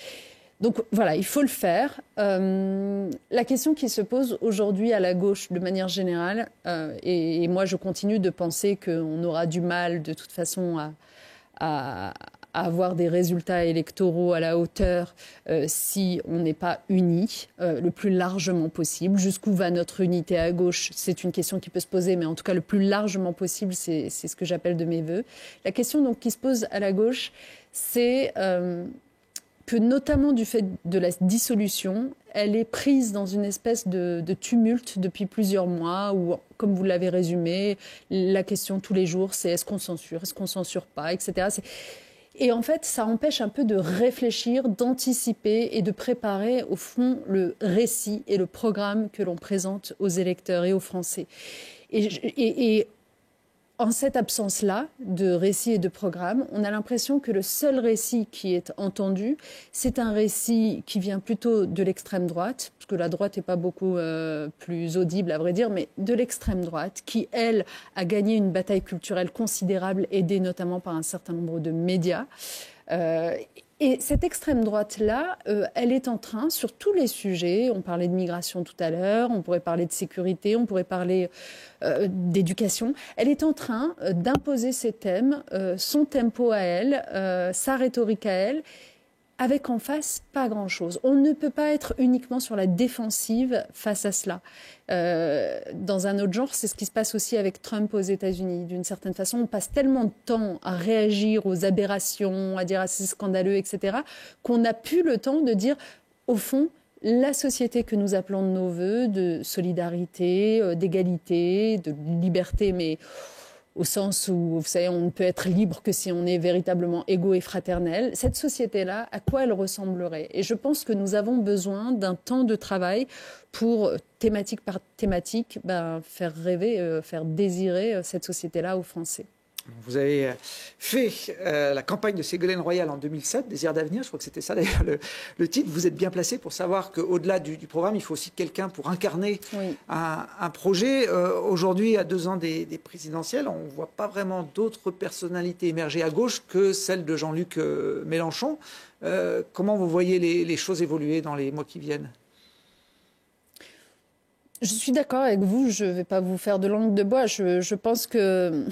voilà, il faut le faire. La question qui se pose aujourd'hui à la gauche de manière générale, et moi je continue de penser qu'on aura du mal de toute façon à avoir des résultats électoraux à la hauteur si on n'est pas unis le plus largement possible. Jusqu'où va notre unité à gauche? C'est une question qui peut se poser, mais en tout cas le plus largement possible, c'est ce que j'appelle de mes voeux. La question donc qui se pose à la gauche, c'est... que notamment du fait de la dissolution, elle est prise dans une espèce de tumulte depuis plusieurs mois où, comme vous l'avez résumé, la question tous les jours, c'est est-ce qu'on censure pas, etc. Et en fait, ça empêche un peu de réfléchir, d'anticiper et de préparer, au fond, le récit et le programme que l'on présente aux électeurs et aux Français. Et en cette absence-là de récit et de programme, on a l'impression que le seul récit qui est entendu, c'est un récit qui vient plutôt de l'extrême droite, parce que la droite n'est pas beaucoup plus audible à vrai dire, mais de l'extrême droite, qui, elle, a gagné une bataille culturelle considérable, aidée notamment par un certain nombre de médias. Et cette extrême droite-là, elle est en train, sur tous les sujets, on parlait de migration tout à l'heure, on pourrait parler de sécurité, on pourrait parler d'éducation, elle est en train d'imposer ses thèmes, son tempo à elle, sa rhétorique à elle, avec en face pas grand-chose. On ne peut pas être uniquement sur la défensive face à cela. Dans un autre genre, c'est ce qui se passe aussi avec Trump aux États-Unis. D'une certaine façon, on passe tellement de temps à réagir aux aberrations, à dire c'est scandaleux, etc., qu'on n'a plus le temps de dire, au fond, la société que nous appelons de nos voeux, de solidarité, d'égalité, de liberté, mais au sens où, vous savez, on ne peut être libre que si on est véritablement égaux et fraternel. Cette société-là, à quoi elle ressemblerait? Et je pense que nous avons besoin d'un temps de travail pour, thématique par thématique, faire rêver, faire désirer cette société-là aux Français. Vous avez fait la campagne de Ségolène Royal en 2007, Désir d'avenir, je crois que c'était ça d'ailleurs le titre. Vous êtes bien placé pour savoir qu'au-delà du programme, il faut aussi quelqu'un pour incarner un projet. Aujourd'hui, à 2 ans des présidentielles, on ne voit pas vraiment d'autres personnalités émerger à gauche que celle de Jean-Luc Mélenchon. Comment vous voyez les choses évoluer dans les mois qui viennent ? Je suis d'accord avec vous, je ne vais pas vous faire de langue de bois. Je pense que...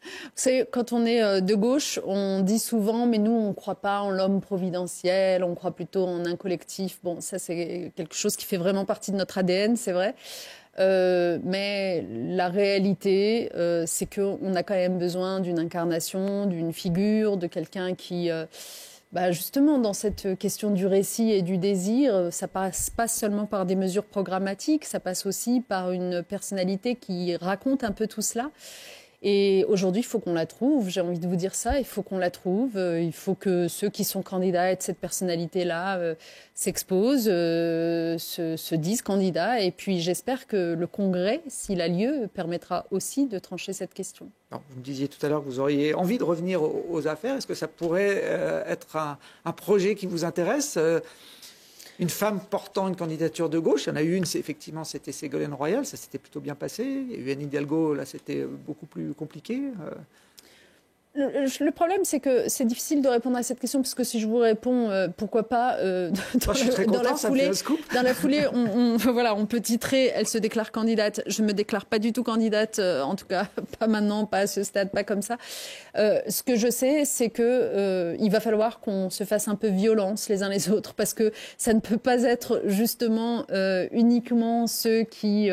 Vous savez, quand on est de gauche, on dit souvent, mais nous, on ne croit pas en l'homme providentiel, on croit plutôt en un collectif. Bon, ça, c'est quelque chose qui fait vraiment partie de notre ADN, c'est vrai. Mais la réalité, c'est qu'on a quand même besoin d'une incarnation, d'une figure, de quelqu'un qui... justement, dans cette question du récit et du désir, ça passe pas seulement par des mesures programmatiques, ça passe aussi par une personnalité qui raconte un peu tout cela. Et aujourd'hui, il faut qu'on la trouve, j'ai envie de vous dire ça, il faut qu'on la trouve, il faut que ceux qui sont candidats à être cette personnalité-là s'exposent, se disent candidats, et puis j'espère que le Congrès, s'il a lieu, permettra aussi de trancher cette question. Alors, vous me disiez tout à l'heure que vous auriez envie de revenir aux affaires, est-ce que ça pourrait être un projet qui vous intéresse une femme portant une candidature de gauche, il y en a eu une, effectivement, c'était Ségolène Royal, ça s'était plutôt bien passé. Il y a eu Anne Hidalgo, là, c'était beaucoup plus compliqué. Le problème, c'est que c'est difficile de répondre à cette question, parce que si je vous réponds, pourquoi pas, dans la foulée, on peut titrer, elle se déclare candidate. Je ne me déclare pas du tout candidate, en tout cas, pas maintenant, pas à ce stade, pas comme ça. Ce que je sais, c'est que il va falloir qu'on se fasse un peu violence les uns les autres, parce que ça ne peut pas être justement uniquement ceux qui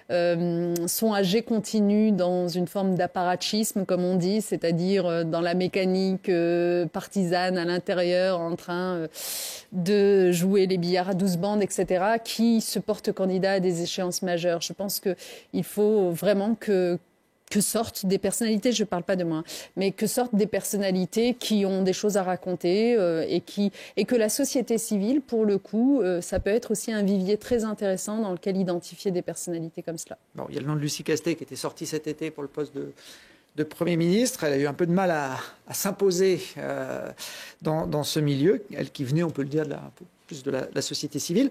sont à jet continu dans une forme d'apparatchisme, comme on dit, c'est-à-dire dans la mécanique partisane à l'intérieur, en train de jouer les billards à 12 bandes, etc., qui se portent candidat à des échéances majeures. Je pense qu'il faut vraiment que sortent des personnalités, je ne parle pas de moi, mais que sortent des personnalités qui ont des choses à raconter et que la société civile, pour le coup, ça peut être aussi un vivier très intéressant dans lequel identifier des personnalités comme cela. Bon, il y a le nom de Lucie Castet qui était sortie cet été pour le poste de Premier ministre. Elle a eu un peu de mal à s'imposer dans ce milieu. Elle qui venait, on peut le dire, plus de la société civile.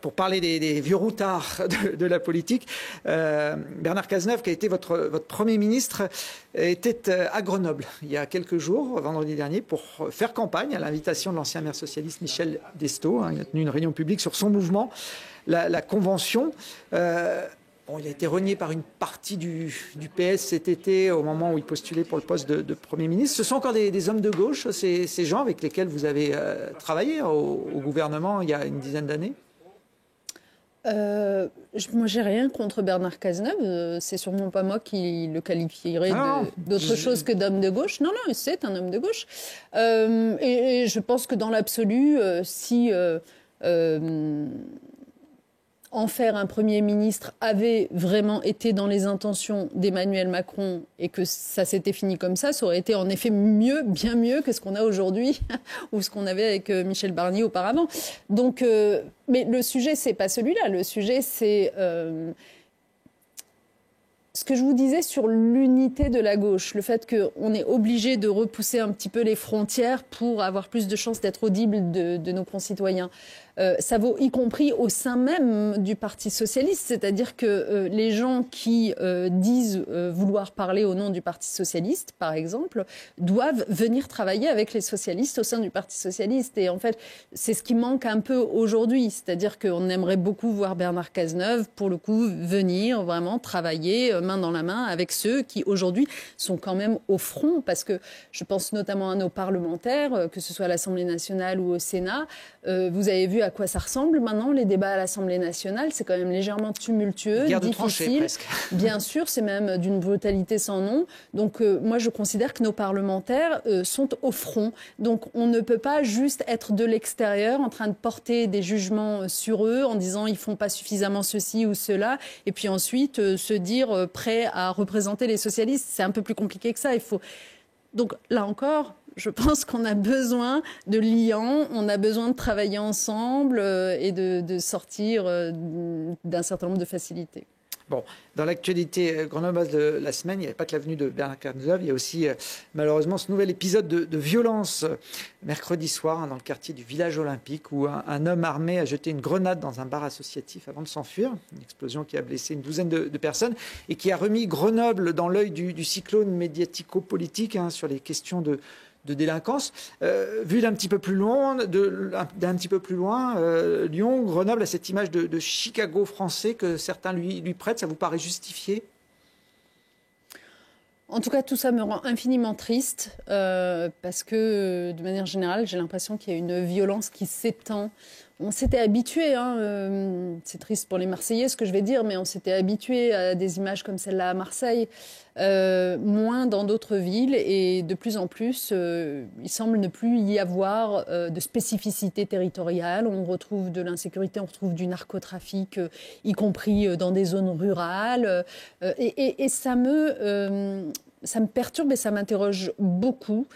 Pour parler des vieux routards de la politique, Bernard Cazeneuve, qui a été votre Premier ministre, était à Grenoble il y a quelques jours, vendredi dernier, pour faire campagne à l'invitation de l'ancien maire socialiste Michel Destaut. Il a tenu une réunion publique sur son mouvement, la Convention. Bon, il a été renié par une partie du PS cet été au moment où il postulait pour le poste de Premier ministre. Ce sont encore des hommes de gauche, ces gens avec lesquels vous avez travaillé au gouvernement il y a une dizaine d'années? Moi, j'ai rien contre Bernard Cazeneuve. C'est sûrement pas moi qui le qualifierais d'autre chose que d'homme de gauche. Non, c'est un homme de gauche. Et je pense que dans l'absolu, si... en faire un Premier ministre avait vraiment été dans les intentions d'Emmanuel Macron et que ça s'était fini comme ça aurait été en effet bien mieux que ce qu'on a aujourd'hui ou ce qu'on avait avec Michel Barnier auparavant. Donc, mais le sujet, c'est pas celui-là. Le sujet, c'est ce que je vous disais sur l'unité de la gauche, le fait qu'on est obligé de repousser un petit peu les frontières pour avoir plus de chances d'être audible de nos concitoyens. Ça vaut y compris au sein même du Parti socialiste, c'est-à-dire que les gens qui disent vouloir parler au nom du Parti socialiste, par exemple, doivent venir travailler avec les socialistes au sein du Parti socialiste. Et en fait, c'est ce qui manque un peu aujourd'hui, c'est-à-dire qu'on aimerait beaucoup voir Bernard Cazeneuve, pour le coup, venir vraiment travailler main dans la main avec ceux qui, aujourd'hui, sont quand même au front, parce que je pense notamment à nos parlementaires, que ce soit à l'Assemblée nationale ou au Sénat. Vous avez vu à quoi ça ressemble maintenant, les débats à l'Assemblée nationale. C'est quand même légèrement tumultueux, difficile. Bien sûr, c'est même d'une brutalité sans nom. Donc moi, je considère que nos parlementaires sont au front. Donc on ne peut pas juste être de l'extérieur en train de porter des jugements sur eux en disant ils font pas suffisamment ceci ou cela, et puis ensuite se dire prêt à représenter les socialistes. C'est un peu plus compliqué que ça. Donc là encore, je pense qu'on a besoin de liens, on a besoin de travailler ensemble et de sortir d'un certain nombre de facilités. Bon, dans l'actualité grenobloise de la semaine, il n'y avait pas que la venue de Bernard Cazeneuve, il y a aussi malheureusement ce nouvel épisode de violence mercredi soir dans le quartier du village olympique où un homme armé a jeté une grenade dans un bar associatif avant de s'enfuir. Une explosion qui a blessé une douzaine de personnes et qui a remis Grenoble dans l'œil du cyclone médiatico-politique sur les questions de délinquance. Vu d'un petit peu plus loin, Lyon, Grenoble a cette image de Chicago français que certains lui prêtent. Ça vous paraît justifié ? En tout cas, tout ça me rend infiniment triste parce que, de manière générale, j'ai l'impression qu'il y a une violence qui s'étend. On s'était habitué, c'est triste pour les Marseillais ce que je vais dire, mais on s'était habitué à des images comme celle-là à Marseille, moins dans d'autres villes, et de plus en plus, il semble ne plus y avoir de spécificité territoriale. On retrouve de l'insécurité, on retrouve du narcotrafic, y compris dans des zones rurales, et ça me perturbe et ça m'interroge beaucoup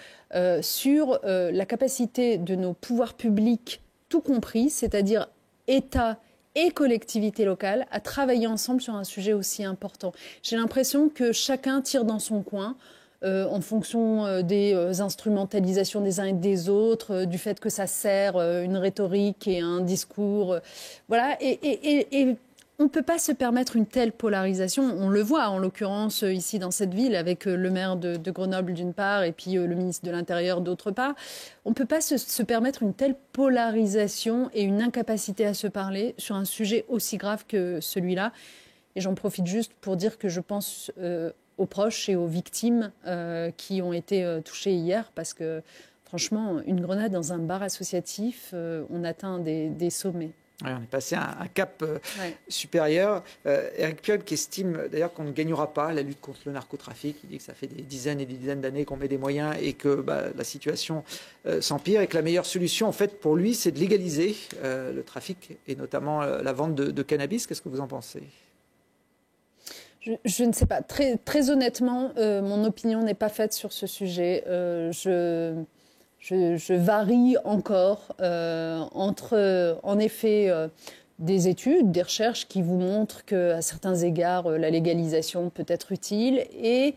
sur la capacité de nos pouvoirs publics, tout compris, c'est-à-dire État et collectivités locales, à travailler ensemble sur un sujet aussi important. J'ai l'impression que chacun tire dans son coin en fonction des instrumentalisations des uns et des autres, du fait que ça sert une rhétorique et un discours. Voilà. Et on ne peut pas se permettre une telle polarisation. On le voit, en l'occurrence, ici dans cette ville, avec le maire de Grenoble d'une part et puis le ministre de l'Intérieur d'autre part. On ne peut pas se permettre une telle polarisation et une incapacité à se parler sur un sujet aussi grave que celui-là. Et j'en profite juste pour dire que je pense aux proches et aux victimes qui ont été touchées hier, parce que, franchement, une grenade dans un bar associatif, on atteint des sommets. Ouais, on est passé à un cap supérieur. Éric Piolle qui estime d'ailleurs qu'on ne gagnera pas la lutte contre le narcotrafic. Il dit que ça fait des dizaines et des dizaines d'années qu'on met des moyens et que la situation s'empire et que la meilleure solution, en fait, pour lui, c'est de légaliser le trafic et notamment la vente de cannabis. Qu'est-ce que vous en pensez ? Je ne sais pas. Très, très honnêtement, mon opinion n'est pas faite sur ce sujet. Je varie encore entre, en effet, des études, des recherches qui vous montrent qu'à certains égards, la légalisation peut être utile. Et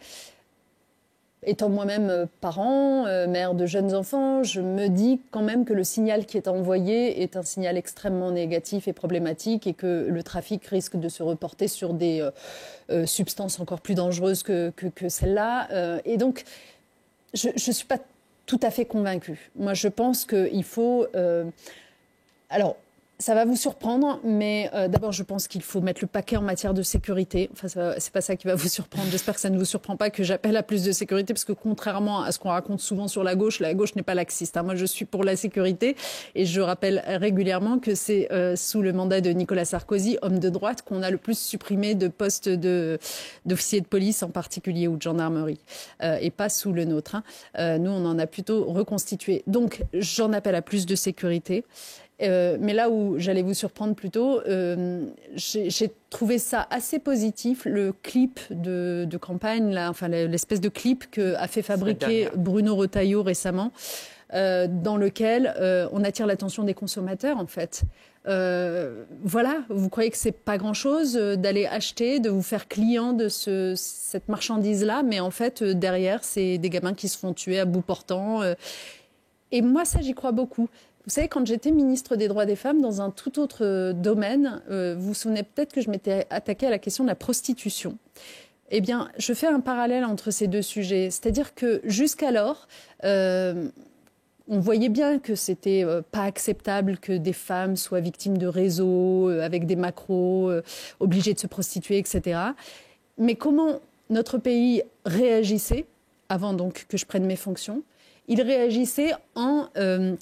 étant moi-même parent, mère de jeunes enfants, je me dis quand même que le signal qui est envoyé est un signal extrêmement négatif et problématique, et que le trafic risque de se reporter sur des substances encore plus dangereuses que celle-là. Et donc, je ne suis pas tout à fait convaincue. Moi, je pense qu'il faut... Alors, ça va vous surprendre, mais d'abord, je pense qu'il faut mettre le paquet en matière de sécurité. Enfin, c'est pas ça qui va vous surprendre. J'espère que ça ne vous surprend pas que j'appelle à plus de sécurité, parce que contrairement à ce qu'on raconte souvent sur la gauche n'est pas laxiste. Moi, je suis pour la sécurité, et je rappelle régulièrement que c'est sous le mandat de Nicolas Sarkozy, homme de droite, qu'on a le plus supprimé de postes d'officiers de police en particulier, ou de gendarmerie, et pas sous le nôtre. Nous, on en a plutôt reconstitué. Donc, j'en appelle à plus de sécurité. Mais là où j'allais vous surprendre plutôt, j'ai trouvé ça assez positif, le clip de campagne, l'espèce de clip qu'a fait fabriquer Bruno Retailleau récemment, dans lequel on attire l'attention des consommateurs, en fait. Voilà, vous croyez que c'est pas grand-chose d'aller acheter, de vous faire client de cette marchandise-là, mais en fait, derrière, c'est des gamins qui se font tuer à bout portant. Et moi, ça, j'y crois beaucoup. Vous savez, quand j'étais ministre des droits des femmes dans un tout autre domaine, vous vous souvenez peut-être que je m'étais attaquée à la question de la prostitution. Eh bien, je fais un parallèle entre ces deux sujets. C'est-à-dire que jusqu'alors, on voyait bien que c'était pas acceptable que des femmes soient victimes de réseaux avec des macros, obligées de se prostituer, etc. Mais comment notre pays réagissait, avant donc que je prenne mes fonctions, il réagissait en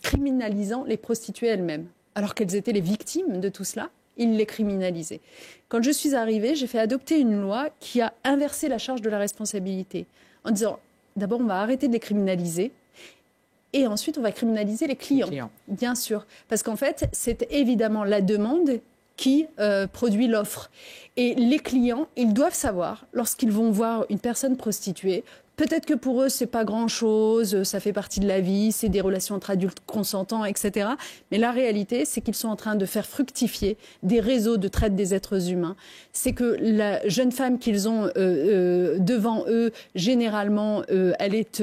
criminalisant les prostituées elles-mêmes. Alors qu'elles étaient les victimes de tout cela, il les criminalisait. Quand je suis arrivée, j'ai fait adopter une loi qui a inversé la charge de la responsabilité, en disant, d'abord, on va arrêter de les criminaliser, et ensuite, on va criminaliser les clients. Bien sûr. Parce qu'en fait, c'est évidemment la demande qui produit l'offre. Et les clients, ils doivent savoir, lorsqu'ils vont voir une personne prostituée, peut-être que pour eux, c'est pas grand-chose, ça fait partie de la vie, c'est des relations entre adultes consentants, etc. Mais la réalité, c'est qu'ils sont en train de faire fructifier des réseaux de traite des êtres humains. C'est que la jeune femme qu'ils ont devant eux, généralement, elle est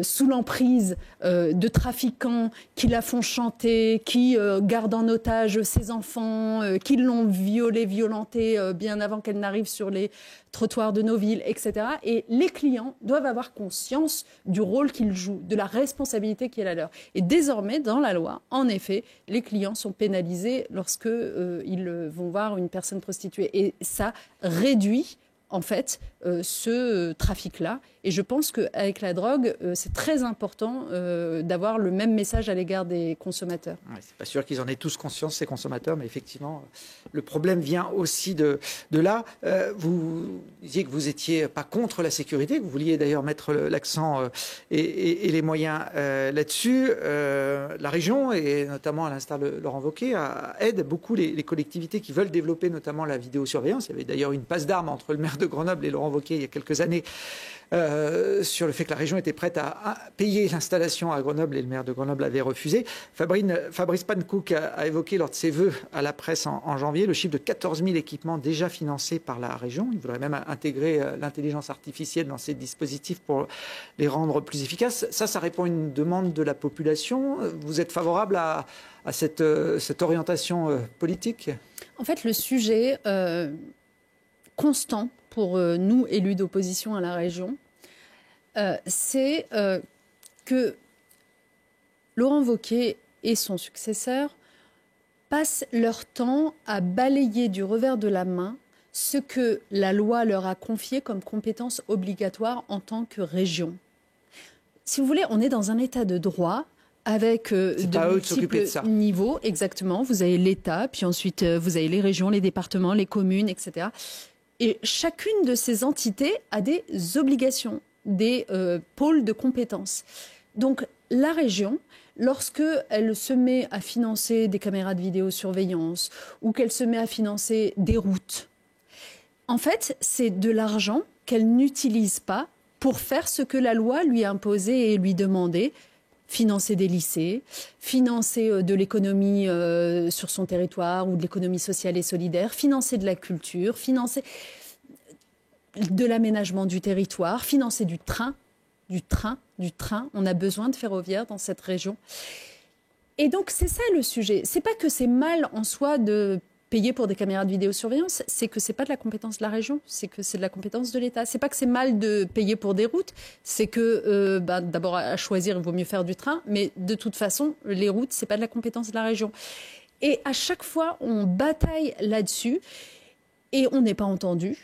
sous l'emprise de trafiquants qui la font chanter, qui gardent en otage ses enfants, qui l'ont violée, violentée bien avant qu'elle n'arrive sur les trottoirs de nos villes, etc. Et les clients doivent avoir conscience du rôle qu'ils jouent, de la responsabilité qui est la leur. Et désormais, dans la loi, en effet, les clients sont pénalisés lorsque ils vont voir une personne prostituée. Et ça réduit, en fait, ce trafic-là. Et je pense qu'avec la drogue, c'est très important d'avoir le même message à l'égard des consommateurs. Ouais, c'est pas sûr qu'ils en aient tous conscience, ces consommateurs, mais effectivement, le problème vient aussi de là. Vous disiez que vous n'étiez pas contre la sécurité, que vous vouliez d'ailleurs mettre l'accent et les moyens là-dessus. La région, et notamment à l'instar de Laurent Wauquiez, aide beaucoup les collectivités qui veulent développer notamment la vidéosurveillance. Il y avait d'ailleurs une passe d'armes entre le maire de Grenoble et Laurent Wauquiez il y a quelques années sur le fait que la région était prête à payer l'installation à Grenoble et le maire de Grenoble avait refusé. Fabrice Pannekoek a évoqué lors de ses vœux à la presse en janvier le chiffre de 14 000 équipements déjà financés par la région. Il voudrait même intégrer l'intelligence artificielle dans ces dispositifs pour les rendre plus efficaces. Ça répond à une demande de la population. Vous êtes favorable à cette orientation politique ? En fait, le sujet constant pour nous, élus d'opposition à la région, c'est que Laurent Wauquiez et son successeur passent leur temps à balayer du revers de la main ce que la loi leur a confié comme compétence obligatoire en tant que région. Si vous voulez, on est dans un état de droit avec de multiples niveaux. Exactement. Vous avez l'État, puis ensuite vous avez les régions, les départements, les communes, etc. Et chacune de ces entités a des obligations, des pôles de compétences. Donc la région, lorsqu'elle se met à financer des caméras de vidéosurveillance ou qu'elle se met à financer des routes, en fait, c'est de l'argent qu'elle n'utilise pas pour faire ce que la loi lui a imposé et lui demandait. Financer des lycées, financer de l'économie sur son territoire ou de l'économie sociale et solidaire, financer de la culture, financer de l'aménagement du territoire, financer du train. On a besoin de ferroviaire dans cette région. Et donc, c'est ça le sujet. C'est pas que c'est mal en soi de payer pour des caméras de vidéosurveillance, c'est que c'est pas de la compétence de la région, c'est que c'est de la compétence de l'État. C'est pas que c'est mal de payer pour des routes, c'est que d'abord à choisir, il vaut mieux faire du train, mais de toute façon, les routes, c'est pas de la compétence de la région. Et à chaque fois, on bataille là-dessus et on n'est pas entendu.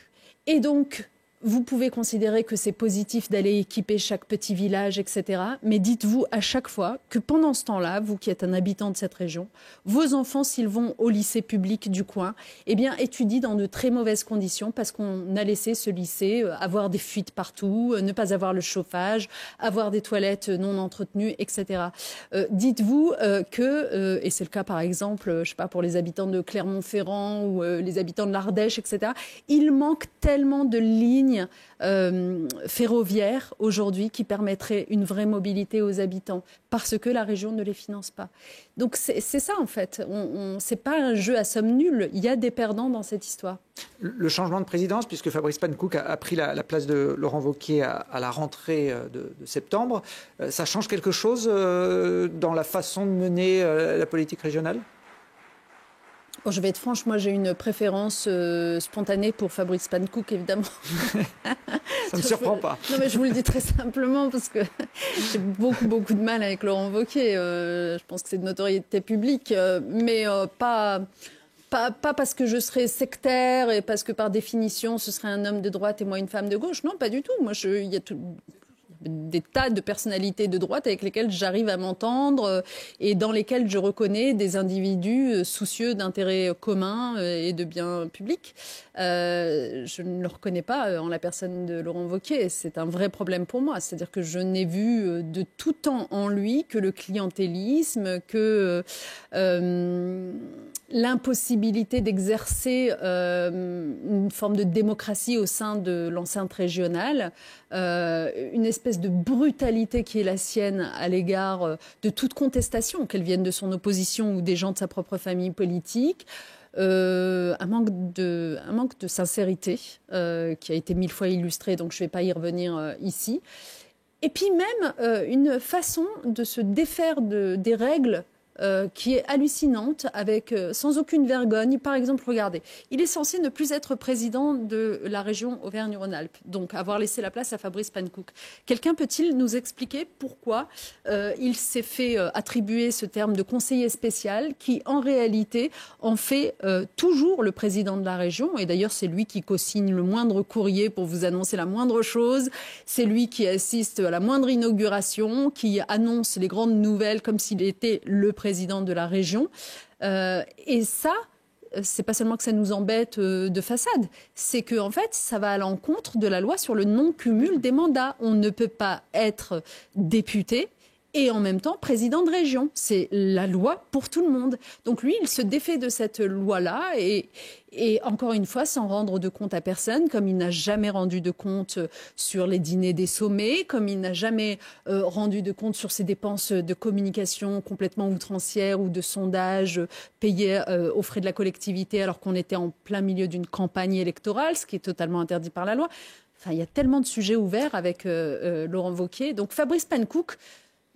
Et donc, vous pouvez considérer que c'est positif d'aller équiper chaque petit village, etc. Mais dites-vous à chaque fois que pendant ce temps-là, vous qui êtes un habitant de cette région, vos enfants, s'ils vont au lycée public du coin, eh bien, étudient dans de très mauvaises conditions parce qu'on a laissé ce lycée avoir des fuites partout, ne pas avoir le chauffage, avoir des toilettes non entretenues, etc. Dites-vous que, et c'est le cas par exemple, je sais pas, pour les habitants de Clermont-Ferrand ou les habitants de l'Ardèche, etc., il manque tellement de lignes lignes ferroviaires aujourd'hui qui permettraient une vraie mobilité aux habitants, parce que la région ne les finance pas. Donc c'est ça en fait. C'est pas un jeu à somme nulle. Il y a des perdants dans cette histoire. Le changement de présidence, puisque Fabrice Panckoucke a pris la place de Laurent Wauquiez à la rentrée de septembre, ça change quelque chose dans la façon de mener la politique régionale ? Bon, je vais être franche, moi j'ai une préférence spontanée pour Fabrice Panckouke, évidemment. Ça ne me surprend pas. Non, mais je vous le dis très simplement parce que j'ai beaucoup de mal avec Laurent Wauquiez. Je pense que c'est de notoriété publique, mais pas parce que je serais sectaire et parce que par définition ce serait un homme de droite et moi une femme de gauche. Non, pas du tout. Moi, il y a des tas de personnalités de droite avec lesquelles j'arrive à m'entendre et dans lesquelles je reconnais des individus soucieux d'intérêts communs et de biens publics. Je ne le reconnais pas en la personne de Laurent Wauquiez. C'est un vrai problème pour moi. C'est-à-dire que je n'ai vu de tout temps en lui que le clientélisme, que l'impossibilité d'exercer une forme de démocratie au sein de l'enceinte régionale, une espèce de brutalité qui est la sienne à l'égard de toute contestation, qu'elle vienne de son opposition ou des gens de sa propre famille politique, un manque de sincérité qui a été 1000 fois illustré, donc je ne vais pas y revenir ici. Et puis même une façon de se défaire des règles qui est hallucinante, sans aucune vergogne. Par exemple, regardez, il est censé ne plus être président de la région Auvergne-Rhône-Alpes, donc avoir laissé la place à Fabrice Panckouke. Quelqu'un peut-il nous expliquer pourquoi il s'est fait attribuer ce terme de conseiller spécial qui, en réalité, en fait toujours le président de la région? Et d'ailleurs, c'est lui qui co-signe le moindre courrier pour vous annoncer la moindre chose. C'est lui qui assiste à la moindre inauguration, qui annonce les grandes nouvelles comme s'il était le président de la région. Et ça, c'est pas seulement que ça nous embête de façade, c'est que en fait, ça va à l'encontre de la loi sur le non-cumul des mandats. On ne peut pas être député et en même temps président de région. C'est la loi pour tout le monde. Donc lui, il se défait de cette loi-là et encore une fois, sans rendre de compte à personne, comme il n'a jamais rendu de compte sur les dîners des sommets, comme il n'a jamais rendu de compte sur ses dépenses de communication complètement outrancières ou de sondage payés aux frais de la collectivité alors qu'on était en plein milieu d'une campagne électorale, ce qui est totalement interdit par la loi. Enfin, il y a tellement de sujets ouverts avec Laurent Wauquiez. Donc Fabrice Panckouke,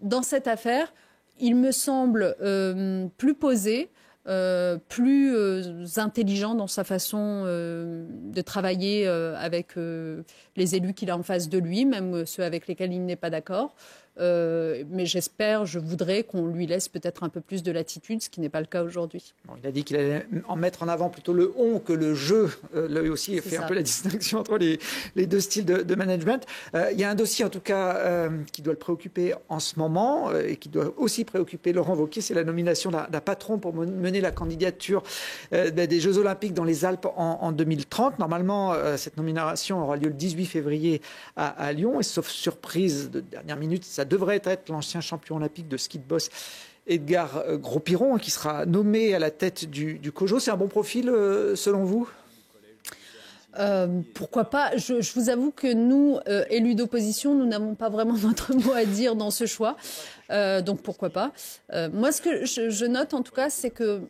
dans cette affaire, il me semble plus posé, plus intelligent dans sa façon de travailler avec les élus qu'il a en face de lui, même ceux avec lesquels il n'est pas d'accord. Mais je voudrais qu'on lui laisse peut-être un peu plus de latitude, ce qui n'est pas le cas aujourd'hui. Bon, il a dit qu'il allait en mettre en avant plutôt le on que le je. Lui aussi, il fait un peu la distinction entre les deux styles de management. Il y a un dossier, en tout cas, qui doit le préoccuper en ce moment et qui doit aussi préoccuper Laurent Wauquiez, c'est la nomination d'un patron pour mener la candidature des Jeux Olympiques dans les Alpes en 2030. Normalement, cette nomination aura lieu le 18 février à Lyon. Et sauf surprise de dernière minute, ça devrait être l'ancien champion olympique de ski de boss Edgar Gros-Piron qui sera nommé à la tête du COJO. C'est un bon profil selon vous ? Pourquoi pas ? Je vous avoue que nous, élus d'opposition, nous n'avons pas vraiment notre mot à dire dans ce choix. Donc pourquoi pas ? Moi, ce que je note en tout cas, c'est que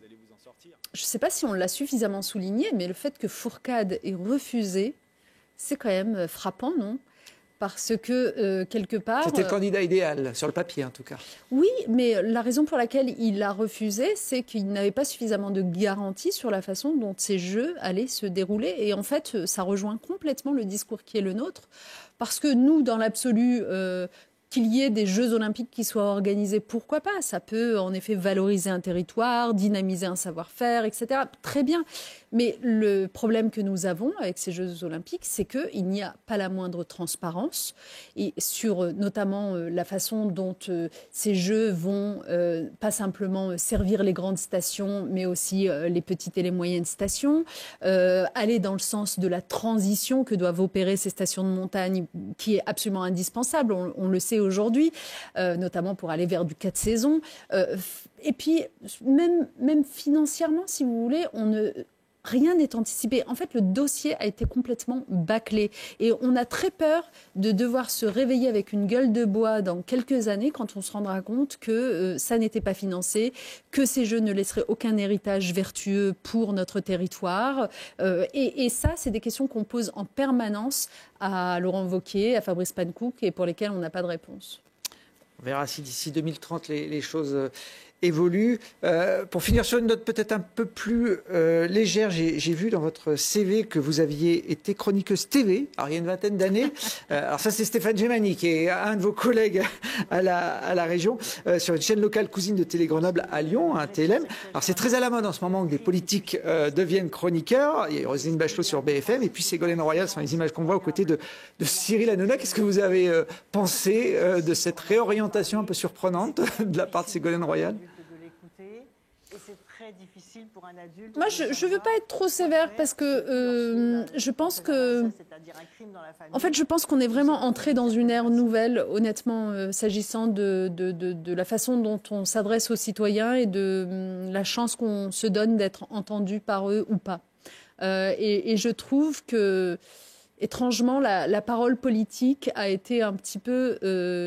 je ne sais pas si on l'a suffisamment souligné, mais le fait que Fourcade ait refusé, c'est quand même frappant, non ? Parce que, quelque part... C'était le candidat idéal, sur le papier en tout cas. Oui, mais la raison pour laquelle il a refusé, c'est qu'il n'avait pas suffisamment de garanties sur la façon dont ces Jeux allaient se dérouler. Et en fait, ça rejoint complètement le discours qui est le nôtre. Parce que nous, dans l'absolu... qu'il y ait des Jeux Olympiques qui soient organisés, pourquoi pas ? Ça peut en effet valoriser un territoire, dynamiser un savoir-faire, etc. Très bien. Mais le problème que nous avons avec ces Jeux Olympiques, c'est qu'il n'y a pas la moindre transparence et sur notamment la façon dont ces Jeux vont pas simplement servir les grandes stations, mais aussi les petites et les moyennes stations, aller dans le sens de la transition que doivent opérer ces stations de montagne, qui est absolument indispensable, on le sait aujourd'hui, notamment pour aller vers du 4 saisons. Et puis, même financièrement, si vous voulez, rien n'est anticipé. En fait, le dossier a été complètement bâclé. Et on a très peur de devoir se réveiller avec une gueule de bois dans quelques années quand on se rendra compte que ça n'était pas financé, que ces jeux ne laisseraient aucun héritage vertueux pour notre territoire. Et ça, c'est des questions qu'on pose en permanence à Laurent Wauquiez, à Fabrice Pankouk, et pour lesquelles on n'a pas de réponse. On verra si d'ici 2030 les choses évoluent. Pour finir sur une note peut-être un peu plus légère, j'ai vu dans votre CV que vous aviez été chroniqueuse TV, alors il y a une vingtaine d'années. Alors ça, c'est Stéphane Gemani, qui est un de vos collègues à la région, sur une chaîne locale cousine de Télé Grenoble à Lyon, un TLM. Alors c'est très à la mode en ce moment que des politiques deviennent chroniqueurs. Il y a Roselyne Bachelot sur BFM, et puis Ségolène Royal sur les images qu'on voit aux côtés de Cyril Hanouna. Qu'est-ce que vous avez pensé de cette réorientation un peu surprenante de la part de Ségolène Royal? Difficile pour un adulte. Moi, je ne veux pas être trop sévère parce que je pense que... En fait, je pense qu'on est vraiment entré dans une ère nouvelle, honnêtement, s'agissant de la façon dont on s'adresse aux citoyens et de la chance qu'on se donne d'être entendu par eux ou pas. Et je trouve que... Étrangement, la parole politique a été un petit peu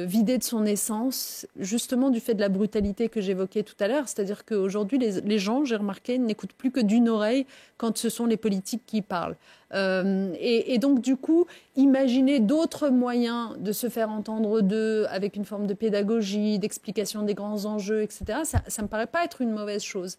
vidée de son essence, justement du fait de la brutalité que j'évoquais tout à l'heure. C'est-à-dire qu'aujourd'hui, les gens, j'ai remarqué, n'écoutent plus que d'une oreille quand ce sont les politiques qui parlent. Et donc, du coup, imaginer d'autres moyens de se faire entendre d'eux avec une forme de pédagogie, d'explication des grands enjeux, etc., ça ne me paraît pas être une mauvaise chose.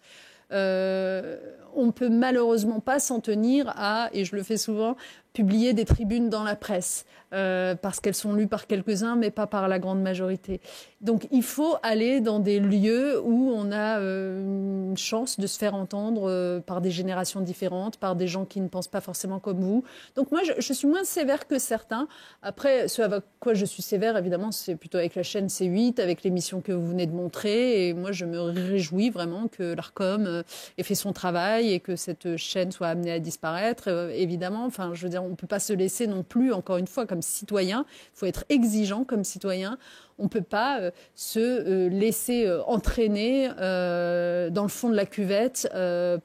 On ne peut malheureusement pas s'en tenir à, et je le fais souvent, publier des tribunes dans la presse, parce qu'elles sont lues par quelques-uns, mais pas par la grande majorité. Donc il faut aller dans des lieux où on a une chance de se faire entendre par des générations différentes, par des gens qui ne pensent pas forcément comme vous. Donc moi, je suis moins sévère que certains. Après, ce avec quoi je suis sévère, évidemment, c'est plutôt avec la chaîne C8, avec l'émission que vous venez de montrer. Et moi, je me réjouis vraiment que l'Arcom ait fait son travail et que cette chaîne soit amenée à disparaître. Évidemment, enfin, je veux dire, on ne peut pas se laisser non plus, encore une fois, comme citoyen. Il faut être exigeant comme citoyen. On ne peut pas se laisser entraîner dans le fond de la cuvette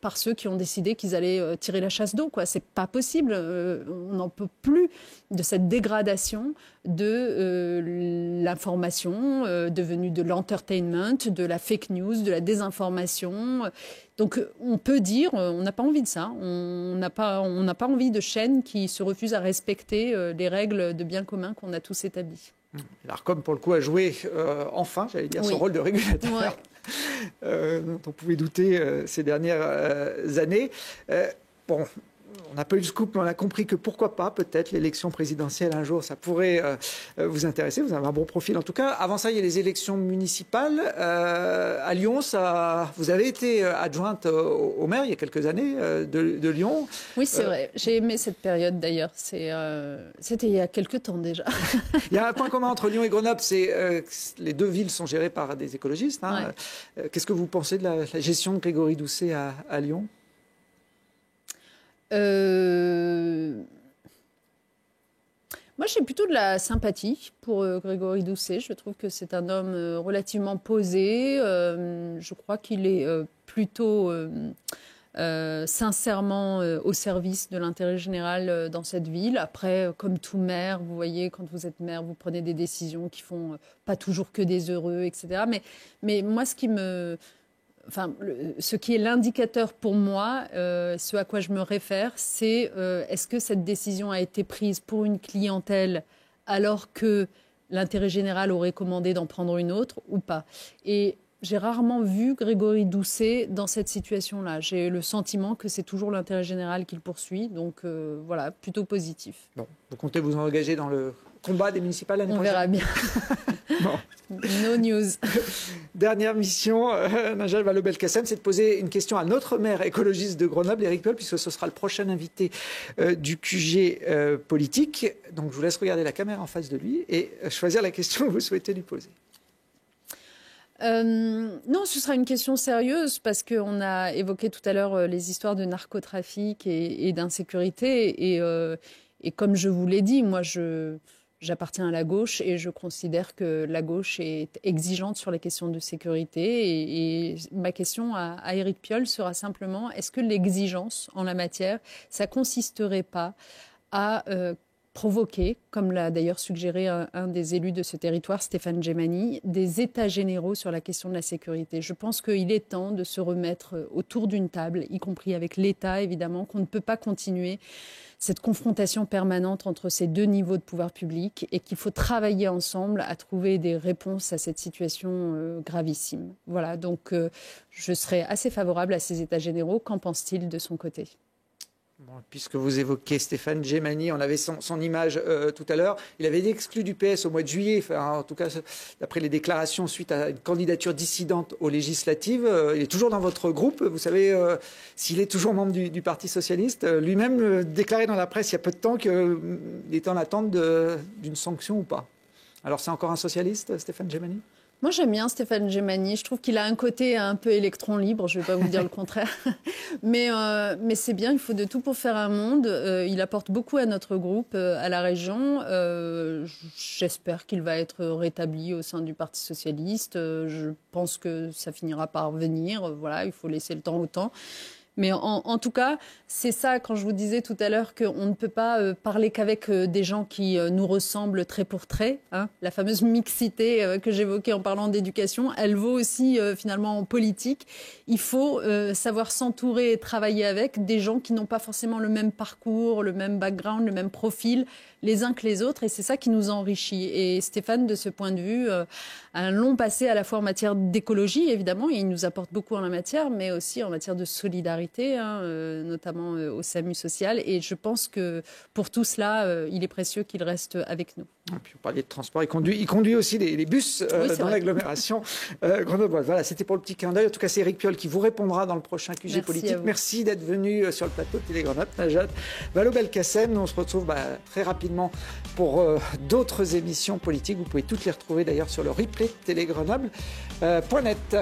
par ceux qui ont décidé qu'ils allaient tirer la chasse d'eau. Ce n'est pas possible. On n'en peut plus de cette dégradation de l'information devenue de l'entertainment, de la fake news, de la désinformation. Donc on peut dire, on n'a pas envie de ça. On n'a pas envie de chaînes qui se refusent à respecter les règles de bien commun qu'on a tous établies. L'Arcom, pour le coup, a joué enfin, j'allais dire, son rôle de régulateur, dont on pouvait douter ces dernières années. Bon, on n'a pas eu le scoop, mais on a compris que pourquoi pas, peut-être, l'élection présidentielle un jour, ça pourrait vous intéresser. Vous avez un bon profil en tout cas. Avant ça, il y a les élections municipales. À Lyon, vous avez été adjointe au maire il y a quelques années de Lyon. Oui, c'est vrai. J'ai aimé cette période d'ailleurs. C'était il y a quelques temps déjà. Il y a un point commun entre Lyon et Grenoble, c'est les deux villes sont gérées par des écologistes. Hein. Ouais. Qu'est-ce que vous pensez de la gestion de Grégory Doucet à Lyon ? Moi, j'ai plutôt de la sympathie pour Grégory Doucet. Je trouve que c'est un homme relativement posé. Je crois qu'il est plutôt sincèrement au service de l'intérêt général dans cette ville. Après, comme tout maire, vous voyez, quand vous êtes maire, vous prenez des décisions qui font pas toujours que des heureux, etc. Mais moi, ce qui est l'indicateur pour moi, ce à quoi je me réfère, c'est est-ce que cette décision a été prise pour une clientèle alors que l'intérêt général aurait commandé d'en prendre une autre ou pas. Et j'ai rarement vu Grégory Doucet dans cette situation-là. J'ai le sentiment que c'est toujours l'intérêt général qu'il poursuit, donc voilà, plutôt positif. Bon, vous comptez vous engager dans le combat des municipales l'année prochaine ? On verra bien. Bon. No news. Dernière mission, Najat Vallaud-Belkacem, c'est de poser une question à notre maire écologiste de Grenoble, Éric Piolle, puisque ce sera le prochain invité du QG politique. Donc je vous laisse regarder la caméra en face de lui et choisir la question que vous souhaitez lui poser. Non, ce sera une question sérieuse parce qu'on a évoqué tout à l'heure les histoires de narcotrafic et d'insécurité. Et comme je vous l'ai dit, moi, je J'appartiens à la gauche et je considère que la gauche est exigeante sur les questions de sécurité. Et ma question à Éric Piolle sera simplement, est-ce que l'exigence en la matière, ça consisterait pas à provoquer, comme l'a d'ailleurs suggéré un des élus de ce territoire, Stéphane Djemani, des états généraux sur la question de la sécurité. Je pense qu'il est temps de se remettre autour d'une table, y compris avec l'État évidemment, qu'on ne peut pas continuer cette confrontation permanente entre ces deux niveaux de pouvoir public et qu'il faut travailler ensemble à trouver des réponses à cette situation gravissime. Voilà, donc je serais assez favorable à ces états généraux. Qu'en pense-t-il de son côté ? Bon, puisque vous évoquez Stéphane Djemani, on avait son image tout à l'heure. Il avait été exclu du PS au mois de juillet, enfin, en tout cas d'après les déclarations suite à une candidature dissidente aux législatives. Il est toujours dans votre groupe. Vous savez s'il est toujours membre du Parti socialiste. Lui-même déclarait dans la presse il y a peu de temps qu'il était en attente d'une sanction ou pas. Alors c'est encore un socialiste, Stéphane Djemani ? Moi, j'aime bien Stéphane Djemani. Je trouve qu'il a un côté un peu électron libre. Je ne vais pas vous dire le contraire. Mais c'est bien, il faut de tout pour faire un monde. Il apporte beaucoup à notre groupe, à la région. J'espère qu'il va être rétabli au sein du Parti socialiste. Je pense que ça finira par venir. Voilà, il faut laisser le temps au temps. Mais en tout cas, c'est ça, quand je vous disais tout à l'heure qu'on ne peut pas parler qu'avec des gens qui nous ressemblent trait pour trait. Hein. La fameuse mixité que j'évoquais en parlant d'éducation, elle vaut aussi finalement en politique. Il faut savoir s'entourer et travailler avec des gens qui n'ont pas forcément le même parcours, le même background, le même profil, les uns que les autres. Et c'est ça qui nous enrichit. Et Stéphane, de ce point de vue, a un long passé à la fois en matière d'écologie, évidemment. Il nous apporte beaucoup en la matière, mais aussi en matière de solidarité. Notamment au SAMU social. Et je pense que pour tout cela, il est précieux qu'il reste avec nous. Et puis, on parlait de transport. Il conduit aussi les bus dans l'agglomération grenobloise. Voilà, c'était pour le petit clin d'œil. En tout cas, c'est Éric Piolle qui vous répondra dans le prochain QG Politique. Merci d'être venu sur le plateau de Télé Grenoble. Najat Vallaud-Belkacem. Nous, on se retrouve très rapidement pour d'autres émissions politiques. Vous pouvez toutes les retrouver d'ailleurs sur le replay de Télé Grenoble.net.